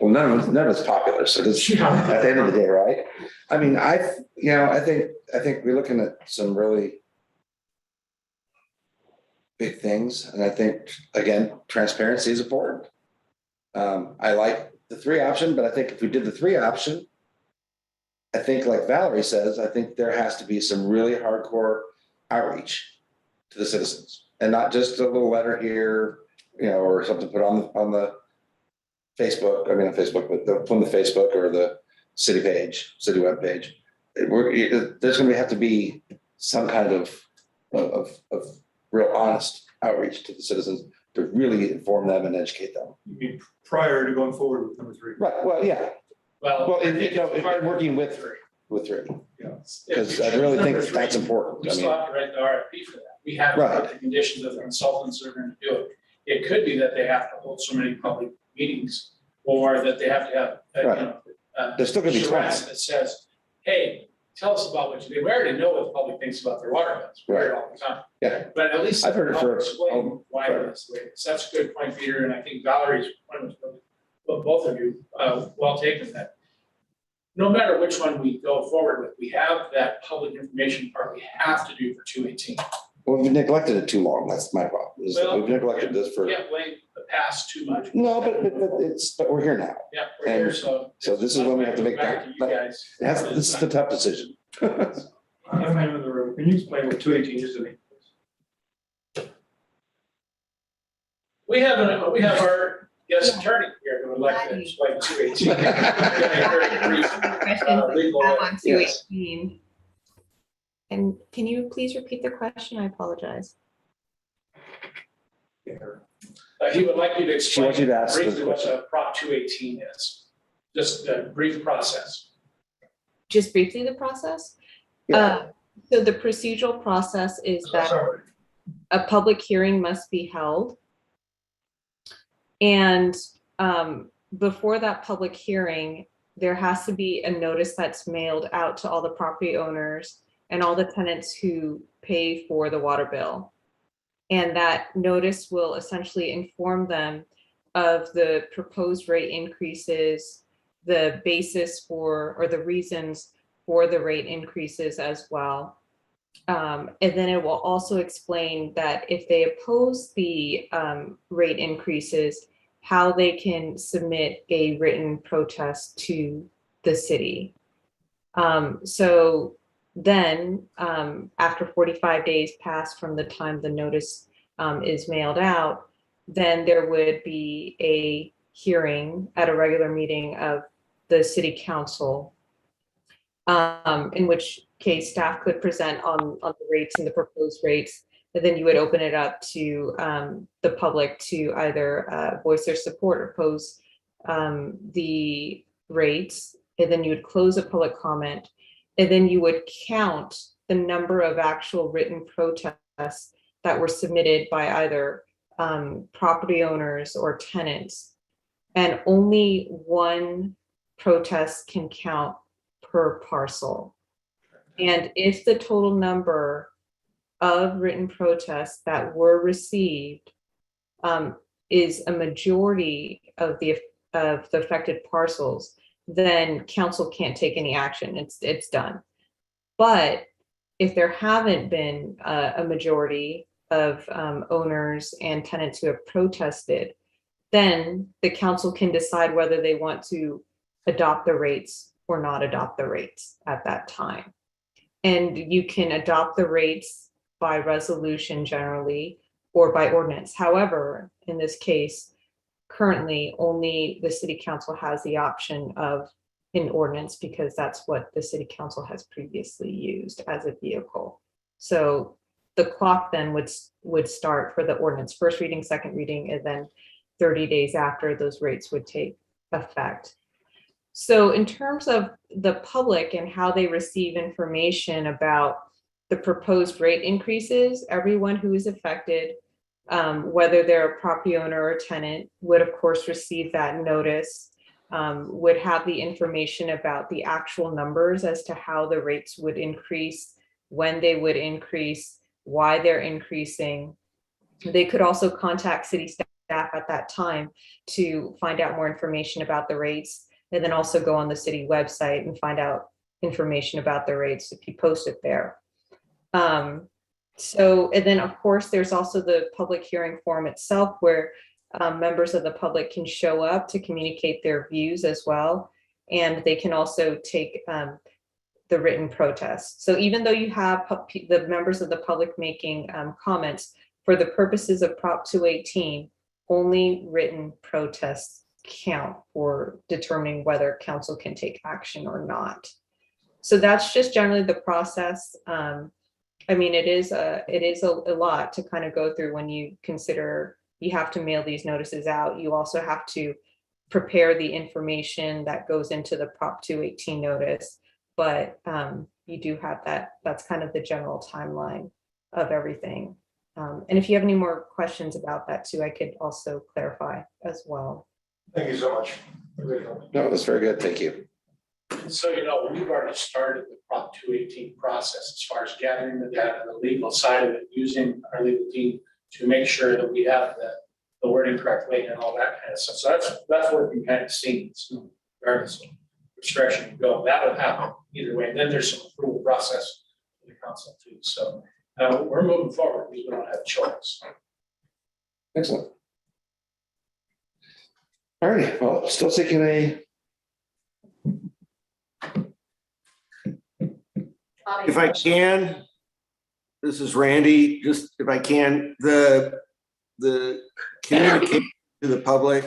S3: Well, none of it's popular, so this, at the end of the day, right? I mean, I think we're looking at some really big things, and I think, again, transparency is important. I like the 3 option, but I think if we did the 3 option, I think like Valerie says, I think there has to be some really hardcore outreach to the citizens, and not just a little letter here, or something put on the Facebook. I mean, on Facebook, but from the Facebook or the city page, city web page. There's going to have to be some kind of real honest outreach to the citizens to really inform them and educate them.
S7: You mean prior to going forward with number 3?
S3: Right. Well, yeah.
S1: Well,
S3: Well, and working with 3,
S7: Yeah.
S3: because I really think that's important.
S1: We
S3: I
S1: still
S3: mean,
S1: have to write the RFP for that. We have to
S3: Right.
S1: put the conditions of the consultants that are going to do it. It could be that they have to hold so many public meetings, or that they have to have,
S3: Right. There's still gonna be
S1: charrette
S3: 20.
S1: that says, hey, tell us about what you do. We already know what the public thinks about their water bills. We hear it all the time.
S3: Yeah.
S1: But at least
S3: I've heard it
S1: help
S3: for-
S1: explain why it is the way it is. That's a good point, Peter, and I think Valerie's point was really, well, both of you, well taken, that no matter which one we go forward with, we have that public information part we have to do for 218.
S3: well, we've neglected it too long. That's my problem. Is that we've neglected this for.
S1: Can't blame the past too much.
S3: No, but we're here now.
S1: Yeah, we're here,
S3: And
S1: so.
S3: so this is when we have to make
S1: Back to you guys.
S3: This is the tough decision.
S7: I'm in the room. Can you explain what 218 is to me?
S1: We have our guest attorney here who would like to explain 218. Legal,
S8: On
S3: yes.
S8: 218. And can you please repeat the question? I apologize.
S1: He would like you to
S3: She wants you
S1: explain
S3: to ask the
S1: briefly what
S3: question.
S1: a Prop 218 is. Just a brief process.
S8: Just briefly, the process? So the procedural process is that a public hearing must be held. And before that public hearing, there has to be a notice that's mailed out to all the property owners and all the tenants who pay for the water bill. And that notice will essentially inform them of the proposed rate increases, the basis for, or the reasons for the rate increases as well. And then it will also explain that if they oppose the rate increases, how they can submit a written protest to the city. So then after 45 days pass from the time the notice is mailed out, then there would be a hearing at a regular meeting of the city council, in which case staff could present on the rates and the proposed rates. And then you would open it up to the public to either voice their support or oppose the rates. And then you would close a public comment. And then you would count the number of actual written protests that were submitted by either property owners or tenants. And only one protest can count per parcel. And if the total number of written protests that were received is a majority of the affected parcels, then council can't take any action. It's done. But if there haven't been a majority of owners and tenants who have protested, then the council can decide whether they want to adopt the rates or not adopt the rates at that time. And you can adopt the rates by resolution generally or by ordinance. However, in this case, currently only the city council has the option of an ordinance because that's what the city council has previously used as a vehicle. So the clock then would start for the ordinance, first reading, second reading, and then 30 days after those rates would take effect. So in terms of the public and how they receive information about the proposed rate increases, everyone who is affected, whether they're a property owner or tenant, would of course receive that notice, would have the information about the actual numbers as to how the rates would increase, when they would increase, why they're increasing. They could also contact city staff at that time to find out more information about the rates, and then also go on the city website and find out information about the rates if you post it there. And then of course, there's also the public hearing forum itself where members of the public can show up to communicate their views as well. And they can also take the written protest. So even though you have the members of the public making comments, for the purposes of Prop 218, only written protests count for determining whether council can take action or not. So that's just generally the process. I mean, it is a lot to kind of go through when you consider you have to mail these notices out. You also have to prepare the information that goes into the Prop 218 notice, but you do have that. That's kind of the general timeline of everything. And if you have any more questions about that too, I could also clarify as well.
S7: Thank you so much.
S3: No, that's very good. Thank you.
S1: So, you know, we've already started the Prop 218 process as far as gathering the data, the legal side of it, using our legal team to make sure that we have the wording correctly and all that kind of stuff. So that's working kind of scenes, regardless of which direction you go. That would happen either way. And then there's some approval process for the council too. So we're moving forward. We don't have a choice.
S3: Excellent. All right, well, still taking
S10: If I can, this is Randy, just if I can, the communication to the public,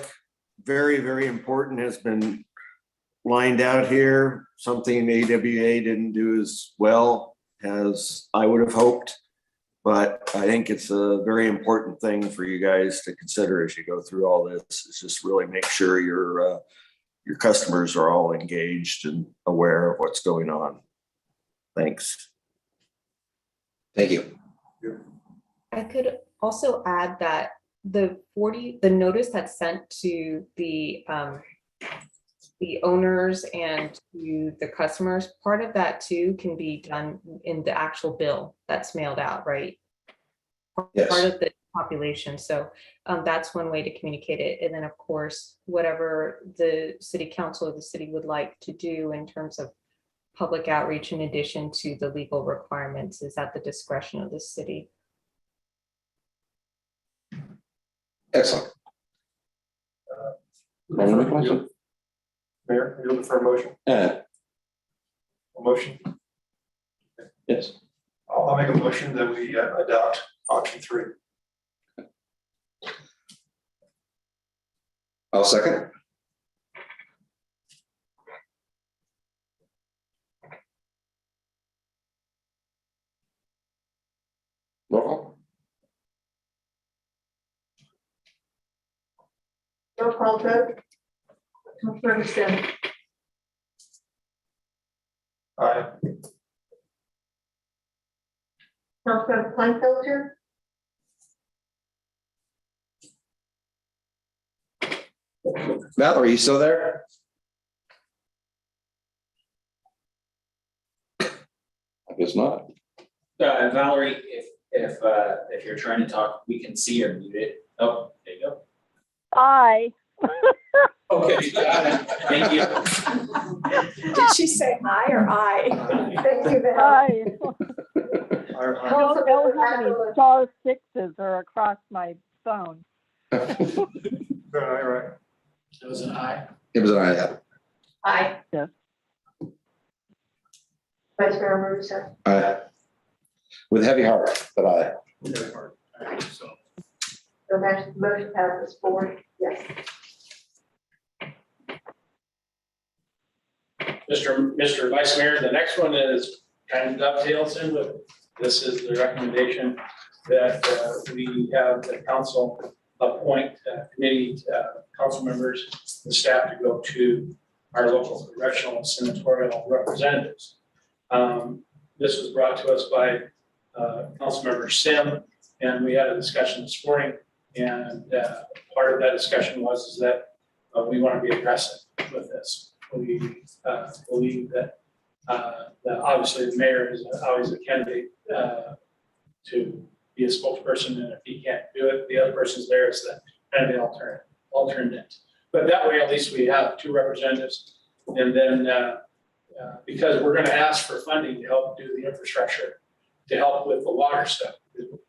S10: very, very important, has been lined out here. Something AWA didn't do as well as I would have hoped. But I think it's a very important thing for you guys to consider as you go through all this. Is just really make sure your customers are all engaged and aware of what's going on. Thanks.
S3: Thank you.
S8: I could also add that the notice that's sent to the owners and to the customers, part of that too can be done in the actual bill that's mailed out, right?
S3: Yes.
S8: Part of the population. So that's one way to communicate it. And then of course, whatever the city council or the city would like to do in terms of public outreach in addition to the legal requirements is at the discretion of the city.
S3: Excellent. Any question?
S7: Mayor, are you looking for a motion? A motion?
S3: Yes.
S7: I'll make a motion that we adopt option 3.
S3: I'll second. Roll call.
S2: Roll call vote. Councilmember Sim.
S7: Aye.
S2: Councilmember Kleinfelder.
S3: Val, are you still there? I guess not.
S6: Valerie, if you're trying to talk, we can see or mute it. Oh, there you go.
S9: Aye.
S6: Okay, got it. Thank you.
S4: Did she say I or I?
S2: Thank you, Val.
S9: Aye.
S7: I-
S9: Don't how many star sixes are across my phone.
S7: All right.
S1: It was an aye.
S3: It was an aye, yeah.
S2: Aye.
S9: Yes.
S2: Vice Mayor Marissa.
S3: Aye. With heavy heart, but aye.
S1: Very hard. All right, so,
S2: The motion passes 4 yes.
S1: Mr. Vice Mayor, the next one is kind of dovetails in with, this is the recommendation that we have the council appoint committee, council members and staff to go to our local congressional and senatorial representatives. This was brought to us by Councilmember Sim, and we had a discussion this morning. And part of that discussion was that we want to be aggressive with this. We believe that obviously the mayor is always a candidate to be a spokesperson, and if he can't do it, the other person's there as the kind of the alternate. But that way, at least we have 2 representatives. And then because we're going to ask for funding to help do the infrastructure, to help with the water stuff.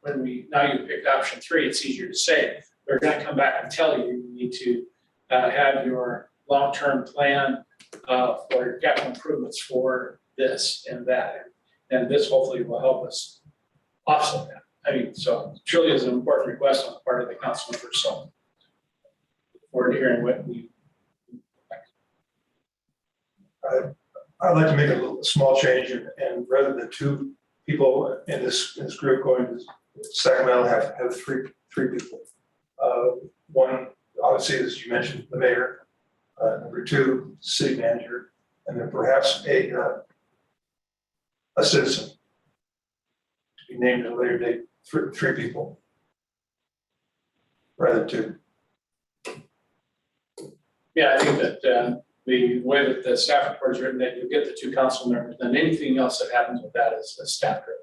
S1: When now you picked option 3, it's easier to say. They're going to come back and tell you, you need to have your long-term plan for your capital improvements for this and that. And this hopefully will help us offset that. I mean, so truly is an important request on the part of the council members. So we're hearing what we.
S7: I'd like to make a little small change, and rather than 2 people in this group going to Sacramento, have three people. One, obviously, as you mentioned, the mayor. Number 2, city manager, and then perhaps a citizen to be named at a later date. 3 people rather than 2.
S1: Yeah, I think that the way that the staff report is written, that you get the 2 council members, then anything else that happens with that is a staff driven.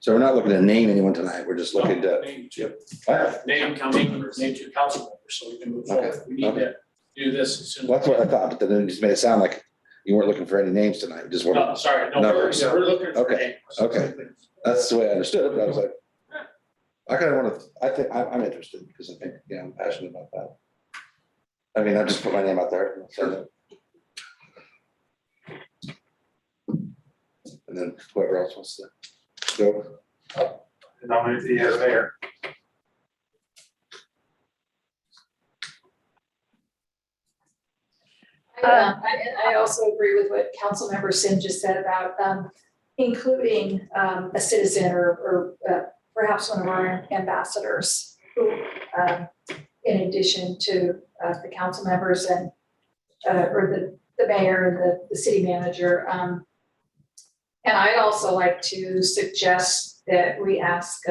S3: So we're not looking to name anyone tonight. We're just looking to.
S1: Name 2.
S3: Aye.
S1: Name 2 council members so we can move forward.
S3: Okay,
S1: We need to do this as soon as.
S3: Well, that's what I thought, but then it just made it sound like you weren't looking for any names tonight. We just
S1: No,
S3: wanted,
S1: sorry, no,
S3: Numbers.
S1: we're looking for
S3: Okay,
S1: names.
S3: okay. that's the way I understood it, but I was like, I kind of want to, I think, I'm interested because I think, I'm passionate about that. I mean, I just put my name out there. So. And then whoever else wants to go.
S7: Nominate the mayor.
S4: I also agree with what Councilmember Sim just said about including a citizen or perhaps one of our ambassadors who, in addition to the council members and or the mayor and the city manager. And I'd also like to suggest that we ask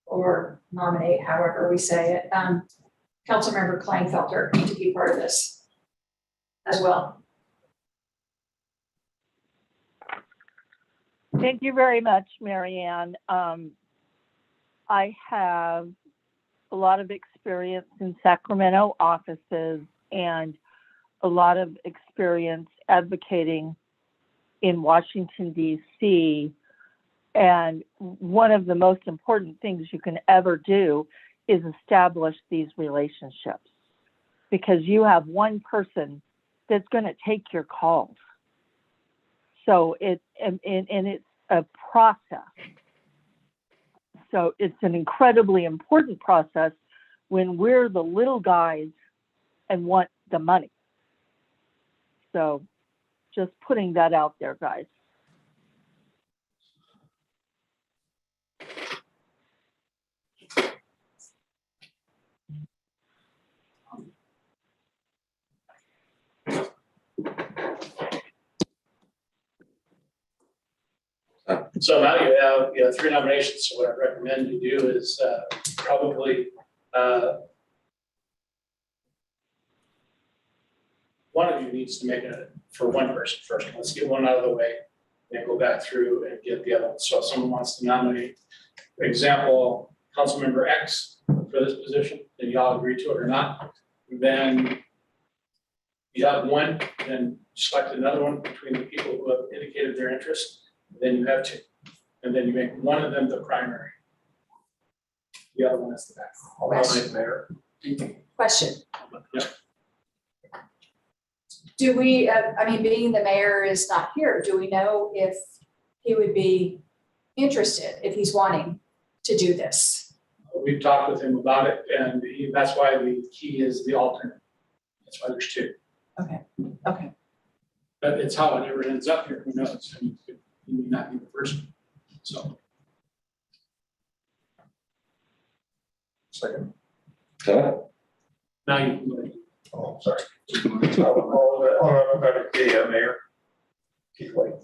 S4: or nominate, however we say it, Councilmember Kleinfelter to be part of this as well.
S9: Thank you very much, Marianne. I have a lot of experience in Sacramento offices and a lot of experience advocating in Washington, D.C. And one of the most important things you can ever do is establish these relationships, because you have one person that's going to take your calls. So it's a process. So it's an incredibly important process when we're the little guys and want the money. So just putting that out there, guys.
S1: So now you have 3 nominations. So what I recommend you do is probably one of you needs to make it for one person first. Let's get one out of the way, then go back through and get the other one. So if someone wants to nominate, for example, Councilmember X for this position, then y'all agree to it or not, then you have one, then select another one between the people who have indicated their interest, then you have two. And then you make one of them the primary. The other one is the backup.
S7: I'll nominate mayor.
S4: Question.
S1: Yep.
S4: Do we, I mean, being the mayor is not here, do we know if he would be interested, if he's wanting to do this?
S1: We've talked with him about it, and that's why the key is the alternate. That's why there's two.
S4: Okay.
S1: But it's how it ever ends up here, who knows? I mean, he may not be the first one. So,
S7: Second.
S3: Okay.
S1: now you can.
S7: Oh, sorry. Okay, Mayor. Keith White.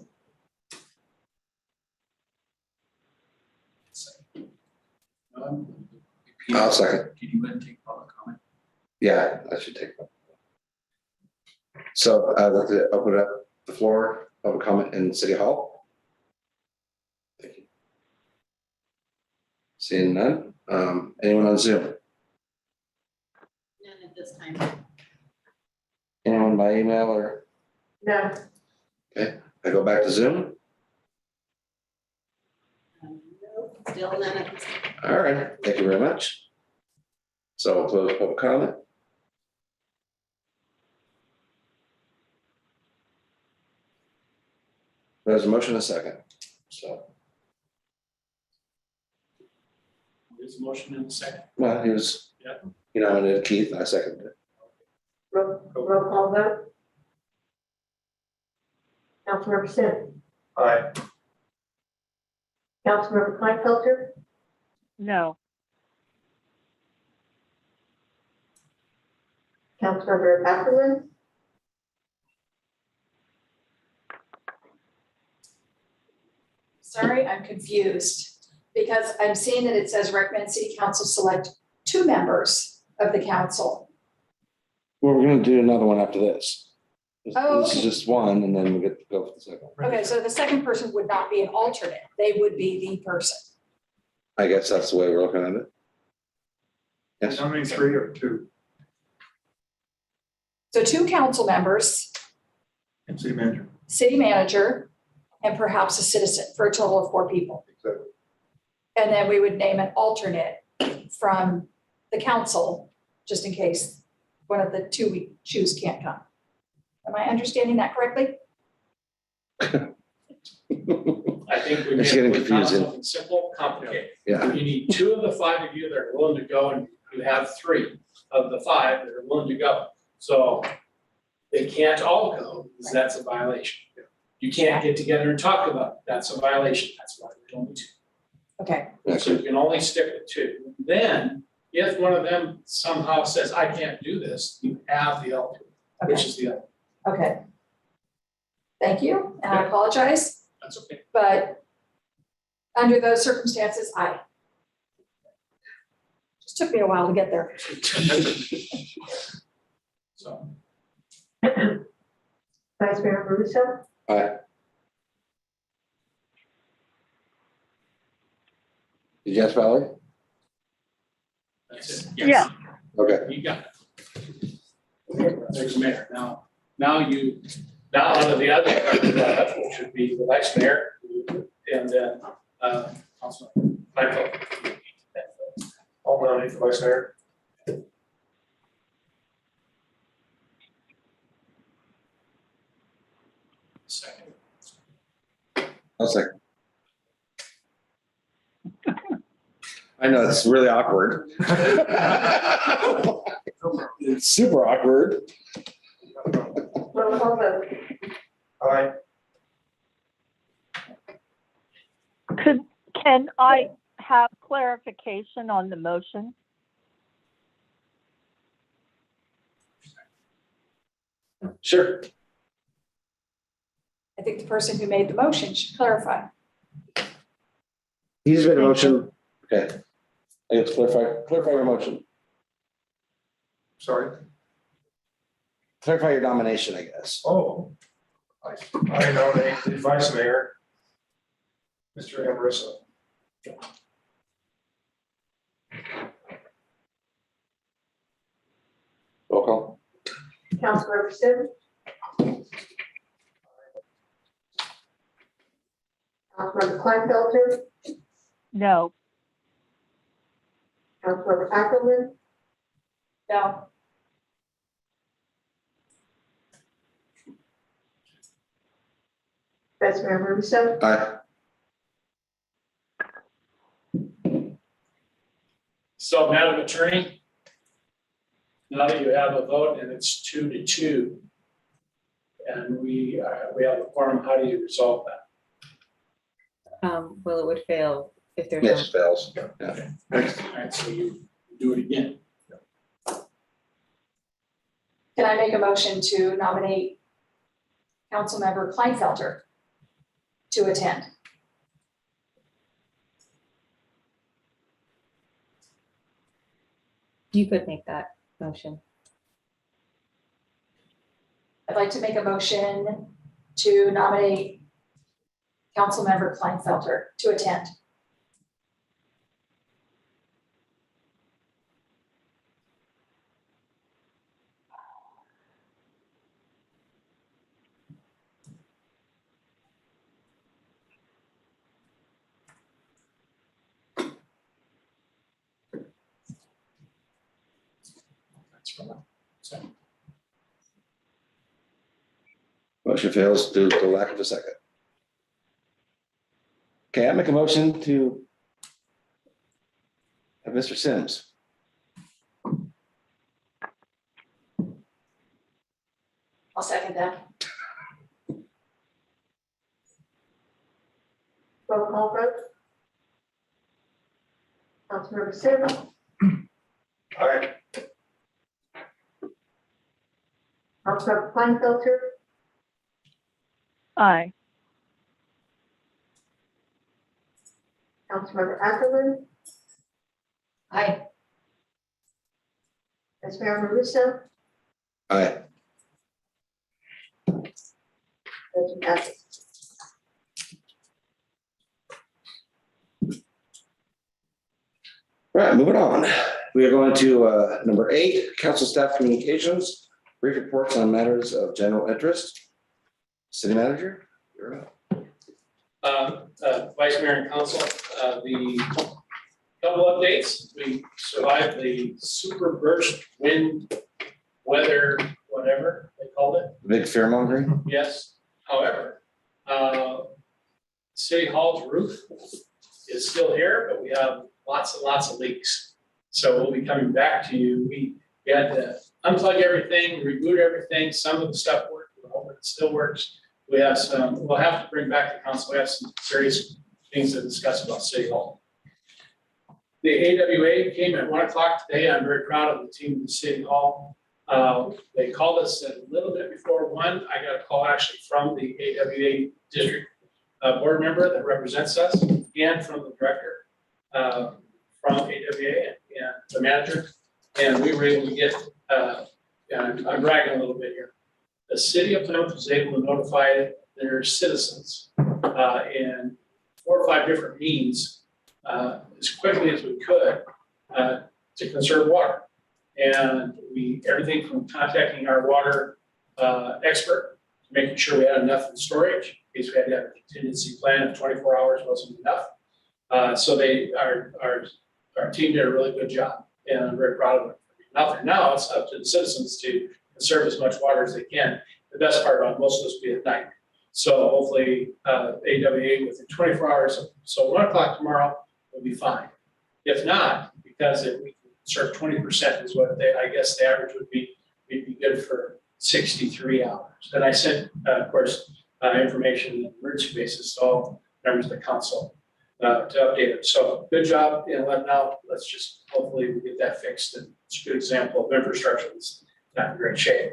S3: I'll second.
S6: Can you go ahead and take public comment?
S3: Yeah, I should take that. So I'd like to open up the floor, public comment in City Hall. Thank you. Seeing none, anyone on Zoom?
S2: None at this time.
S3: Anyone by email or,
S2: No.
S3: I go back to Zoom?
S2: Still none at this time.
S3: All right, thank you very much. So we'll close public comment. There's a motion and a second, so,
S1: There's a motion in a second.
S3: well, he was,
S1: Yeah.
S3: you nominated Keith, and I seconded it.
S2: Roll call vote. Councilmember Sim.
S7: Aye.
S2: Councilmember Kleinfelter.
S9: No.
S2: Councilmember Ackerman.
S4: Sorry, I'm confused, because I'm seeing that it says recommend city council select 2 members of the council.
S3: Well, we're gonna do another one after this.
S4: Oh,
S3: This is
S4: okay.
S3: just one, and then we get to go for the second.
S4: Okay, so the second person would not be an alternate, they would be the person.
S3: I guess that's the way we're looking at it. Yes,
S7: How many, 3 or 2?
S4: So 2 council members,
S7: And city manager.
S4: city manager, and perhaps a citizen, for a total of 4 people.
S7: Exactly.
S4: And then we would name an alternate from the council, just in case one of the 2 we choose can't come. Am I understanding that correctly?
S1: I think we
S3: It's
S1: may
S3: getting
S1: have found
S3: confusing.
S1: something simple, complicated.
S3: yeah,
S1: You need 2 of the 5 of you that are willing to go, and you have 3 of the 5 that are willing to go. So they can't all go, because that's a violation. You can't get together and talk about it, that's a violation, that's why there's only 2.
S4: Okay,
S1: So you can only stick with 2. Then, if one of them somehow says, I can't do this, you have the alternate, which
S4: okay,
S1: is the other.
S4: okay. Thank you, and I apologize,
S1: That's okay.
S4: but under those circumstances, just took me a while to get there.
S1: So,
S2: Vice Mayor Russo.
S3: aye. Did you ask Valerie?
S1: that's it.
S9: Yeah.
S3: Okay,
S1: You got it. There's the mayor. Now out of the other, which should be the vice mayor, and then, Councilman Kleinfeld.
S7: I'll nominate the vice mayor.
S1: Second.
S3: I'll second. I know, it's really awkward. It's super awkward.
S2: Roll call vote.
S7: Aye.
S9: Can I have clarification on the motion?
S3: Sure.
S4: I think the person who made the motion should clarify.
S3: He's made a motion, okay. I have to clarify your motion.
S7: Sorry.
S3: Clarify your nomination, I guess.
S7: Oh. I nominate the vice mayor, Mr. Amarissa.
S3: Roll call.
S2: Councilmember Sim. Councilmember Kleinfelter,
S9: No.
S2: Councilmember Ackerman,
S4: No.
S2: Vice Mayor Russo,
S3: Aye.
S1: So, Madam Attorney, now that you have a vote and it's 2-2, and we have a quorum, how do you resolve that?
S8: Well, it would fail if there's
S3: Yes, fails. Yeah.
S1: All right, so you do it again.
S4: Can I make a motion to nominate Councilmember Kleinfelter to attend?
S8: You could make that motion.
S4: I'd like to make a motion to nominate Councilmember Kleinfelter to attend.
S1: That's for now. So,
S3: Motion fails due to the lack of a second. Okay, I make a motion to have Mr. Sims.
S4: I'll second that.
S2: roll call vote. Councilmember Sims,
S7: Aye.
S2: Councilmember Kleinfelter,
S9: Aye.
S2: Councilmember Ackerman,
S4: Aye.
S2: Vice Mayor Russo,
S3: Aye.
S2: motion passes.
S3: All right, moving on. We are going to number 8, council staff communications, brief reports on matters of general interest. City manager, you're up.
S1: Vice Mayor and Council, the couple updates, we survived the super burst wind weather, whatever they called it.
S3: Big fear mongering.
S1: Yes, however, City Hall's roof is still here, but we have lots and lots of leaks. So we'll be coming back to you. We had to unplug everything, reboot everything. Some of the stuff worked, we're hoping it still works. We have some, we'll have to bring back to council. We have some serious things to discuss about City Hall. The AWA came at 1 o'clock today. I'm very proud of the team at City Hall. They called us a little bit before 1. I got a call actually from the AWA district board member that represents us and from the director from AWA and the manager. And we were able to get, and I'm bragging a little bit here. The city of Plymouth was able to notify their citizens in 4 or 5 different means as quickly as we could to conserve water. And everything from contacting our water expert, making sure we had enough in storage, in case we had to have a contingency plan if 24 hours wasn't enough. So our team did a really good job, and I'm very proud of them. Now it's up to the citizens to conserve as much water as they can. The best part about most of this will be at night. So hopefully AWA within 24 hours, so 1 o'clock tomorrow will be fine. If not, because if we can conserve 20% is what I guess the average would be, we'd be good for 63 hours. And I sent, of course, information on an emergency basis to all members of the council to update it. So good job in letting out. Let's just hopefully we get that fixed. And it's a good example of infrastructure that's not in great shape.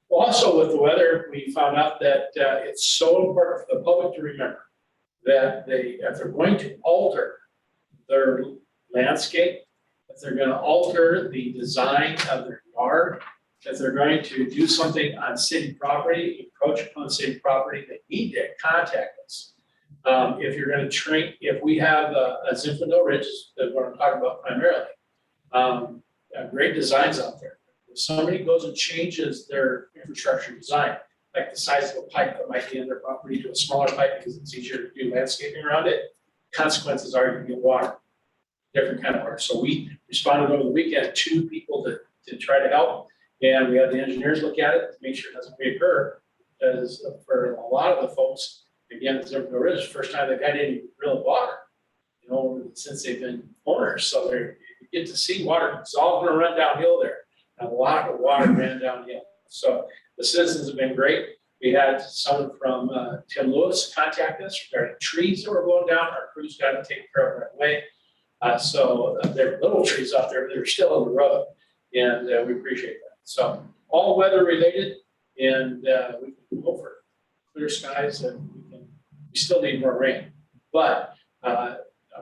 S1: Well, also with the weather, we found out that it's so important for the public to remember that if they're going to alter their landscape, if they're going to alter the design of their yard, if they're going to do something on city property, encroach upon city property, they need to contact us. If you're going to if we have a Zinfandel Ridge, that's what I'm talking about primarily, great designs out there. If somebody goes and changes their infrastructure design, like the size of a pipe that might be in their property to a smaller pipe because it's easier to do landscaping around it. Consequences are you get water, different kind of water. So we responded over the weekend, 2 people to try to help. And we had the engineers look at it to make sure it doesn't reoccur. Because for a lot of the folks, again, it's never the first time they've had any real water, you know, since they've been owners. So you get to see water. It's all going to run downhill there. And a lot of water ran downhill. So the citizens have been great. We had someone from Tim Lewis contact us regarding trees that were blown down. Our crews got to take care of right away. So there are little trees out there that are still on the road, and we appreciate that. So all weather related, and we can hope for clear skies, and we still need more rain, but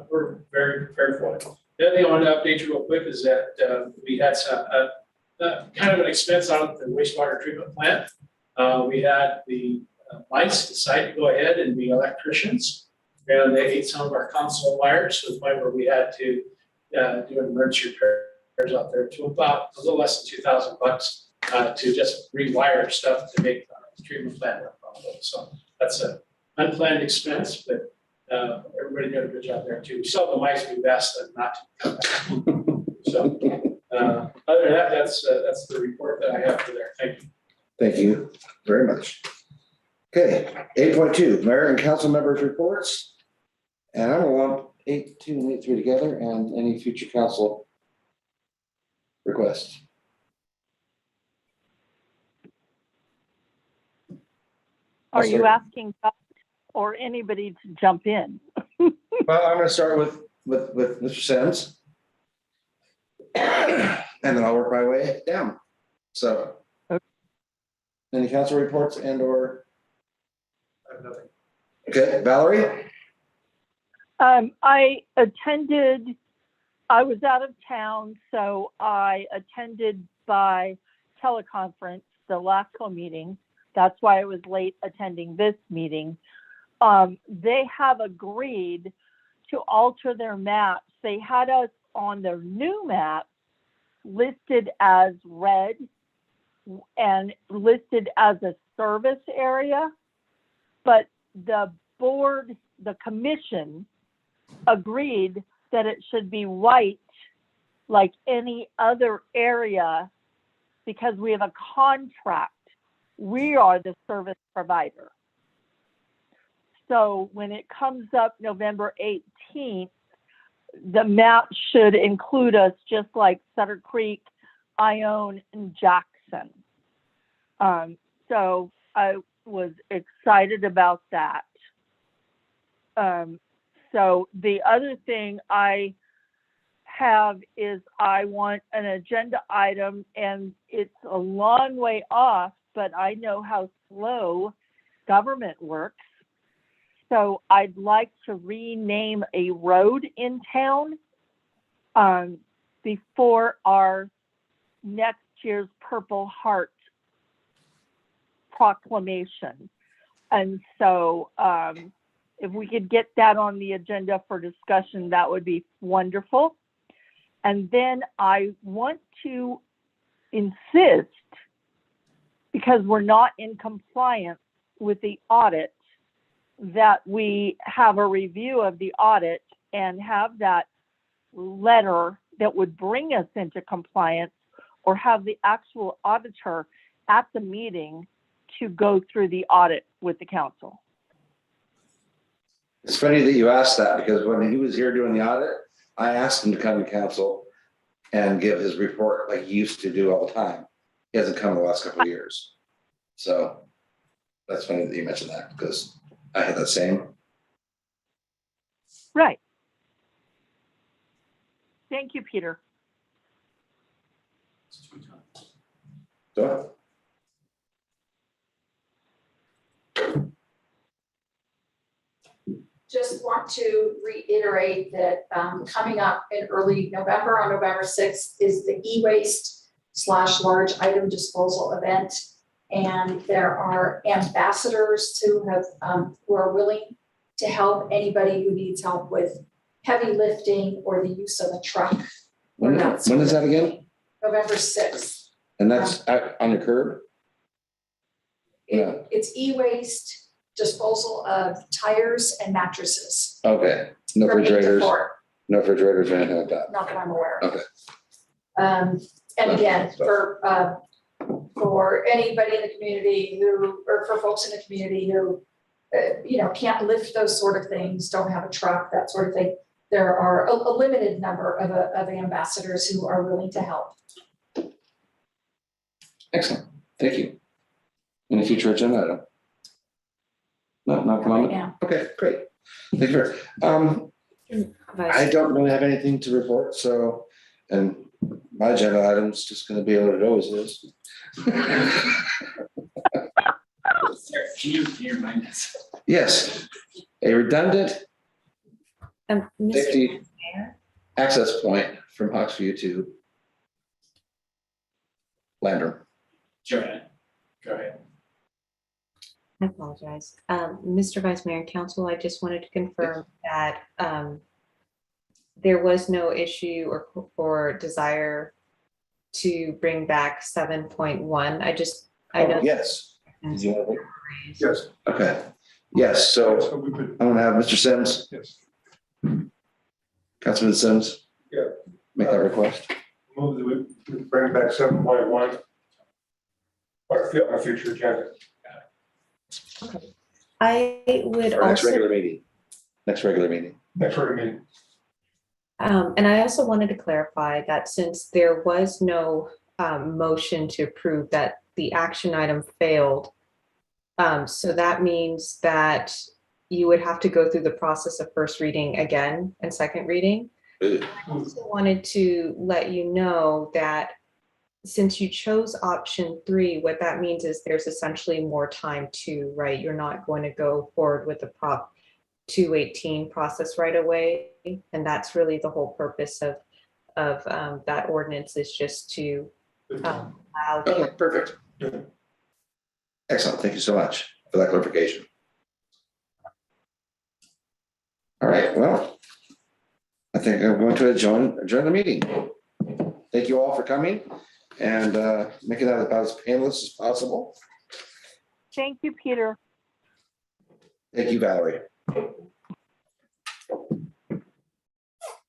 S1: we're very prepared for it. The other thing I want to update you real quick is that we had some kind of an expense out at the wastewater treatment plant. We had the mice decide to go ahead and be electricians, and they ate some of our console wires to the point where we had to do an emergency repairs out there to about a little less than $2,000 to just rewire stuff to make the treatment plant work properly. So that's an unplanned expense, but everybody did a good job there too. We saw the mice be best and not to come back. So other than that, that's the report that I have for there. Thank you.
S3: Thank you very much. Okay, 8.2, mayor and council members reports. And I'm gonna lump 8.2 and 8.3 together and any future council requests.
S9: Are you asking us or anybody to jump in?
S3: Well, I'm gonna start with Mr. Sims. And then I'll work my way down. So.
S9: Okay.
S3: Any council reports and or,
S7: I have nothing.
S3: okay, Valerie?
S9: I was out of town, so I attended by teleconference the LASCO meeting. That's why I was late attending this meeting. They have agreed to alter their maps. They had us on their new map listed as red and listed as a service area, but the board, the commission agreed that it should be white like any other area because we have a contract. We are the service provider. So when it comes up November 18th, the map should include us just like Sutter Creek, Ione, and Jackson. So I was excited about that. So the other thing I have is I want an agenda item, and it's a long way off, but I know how slow government works. So I'd like to rename a road in town before our next year's Purple Heart proclamation. And so if we could get that on the agenda for discussion, that would be wonderful. And then I want to insist, because we're not in compliance with the audit, that we have a review of the audit and have that letter that would bring us into compliance, or have the actual auditor at the meeting to go through the audit with the council.
S3: It's funny that you asked that because when he was here doing the audit, I asked him to come to council and give his report like he used to do all the time. He hasn't come the last couple of years. So that's funny that you mentioned that because I had that same.
S9: Right. Thank you, Peter.
S3: So
S4: Just want to reiterate that coming up in early November, on November 6th, is the e-waste / large item disposal event. And there are ambassadors who are willing to help anybody who needs help with heavy lifting or the use of a truck.
S3: when is that again?
S4: November 6th.
S3: And that's out on the curb? Yeah.
S4: It's e-waste disposal of tires and mattresses.
S3: Okay, no
S4: from 8 to
S3: refrigerators,
S4: 4.
S3: no refrigerators or anything like that.
S4: Not that I'm aware of.
S3: Okay.
S4: And again, for anybody in the community who, or for folks in the community who, can't lift those sort of things, don't have a truck, that sort of thing, there are a limited number of ambassadors who are willing to help.
S3: Excellent, thank you. Any future agenda item? No, not at the
S4: Right
S3: moment?
S4: now.
S3: Okay, great. Thank you. I don't really have anything to report, so, and my agenda item's just gonna be what it always is.
S6: Sarah, can you remind us?
S3: Yes, a redundant
S8: Mr.
S3: safety
S8: Mayor,
S3: access point from Hawksview to Landrum.
S6: Joanna, go ahead.
S8: I apologize. Mr. Vice Mayor and Council, I just wanted to confirm that there was no issue or desire to bring back 7.1. I know.
S3: Oh, yes. Did you want to-
S7: Yes.
S3: Okay, yes, so
S7: So we could,
S3: I'm gonna have Mr. Sims,
S7: yes,
S3: Councilman Sims.
S7: Yeah.
S3: Make that request.
S7: move that we bring back 7.1. Our future agenda.
S8: I would
S3: For next
S8: also,
S3: regular meeting. Next regular meeting.
S7: Next order meeting.
S8: and I also wanted to clarify that since there was no motion to approve that the action item failed, so that means that you would have to go through the process of first reading again and second reading.
S3: Ugh.
S8: I also wanted to let you know that since you chose option 3, what that means is there's essentially more time to, right? You're not going to go forward with the Prop 218 process right away. And that's really the whole purpose of that ordinance, is just to allow the
S3: Okay, perfect. Excellent, thank you so much for that clarification. All right, well, I think I'm going to adjourn the meeting. Thank you all for coming and making that about as painless as possible.
S9: Thank you, Peter.
S3: Thank you, Valerie.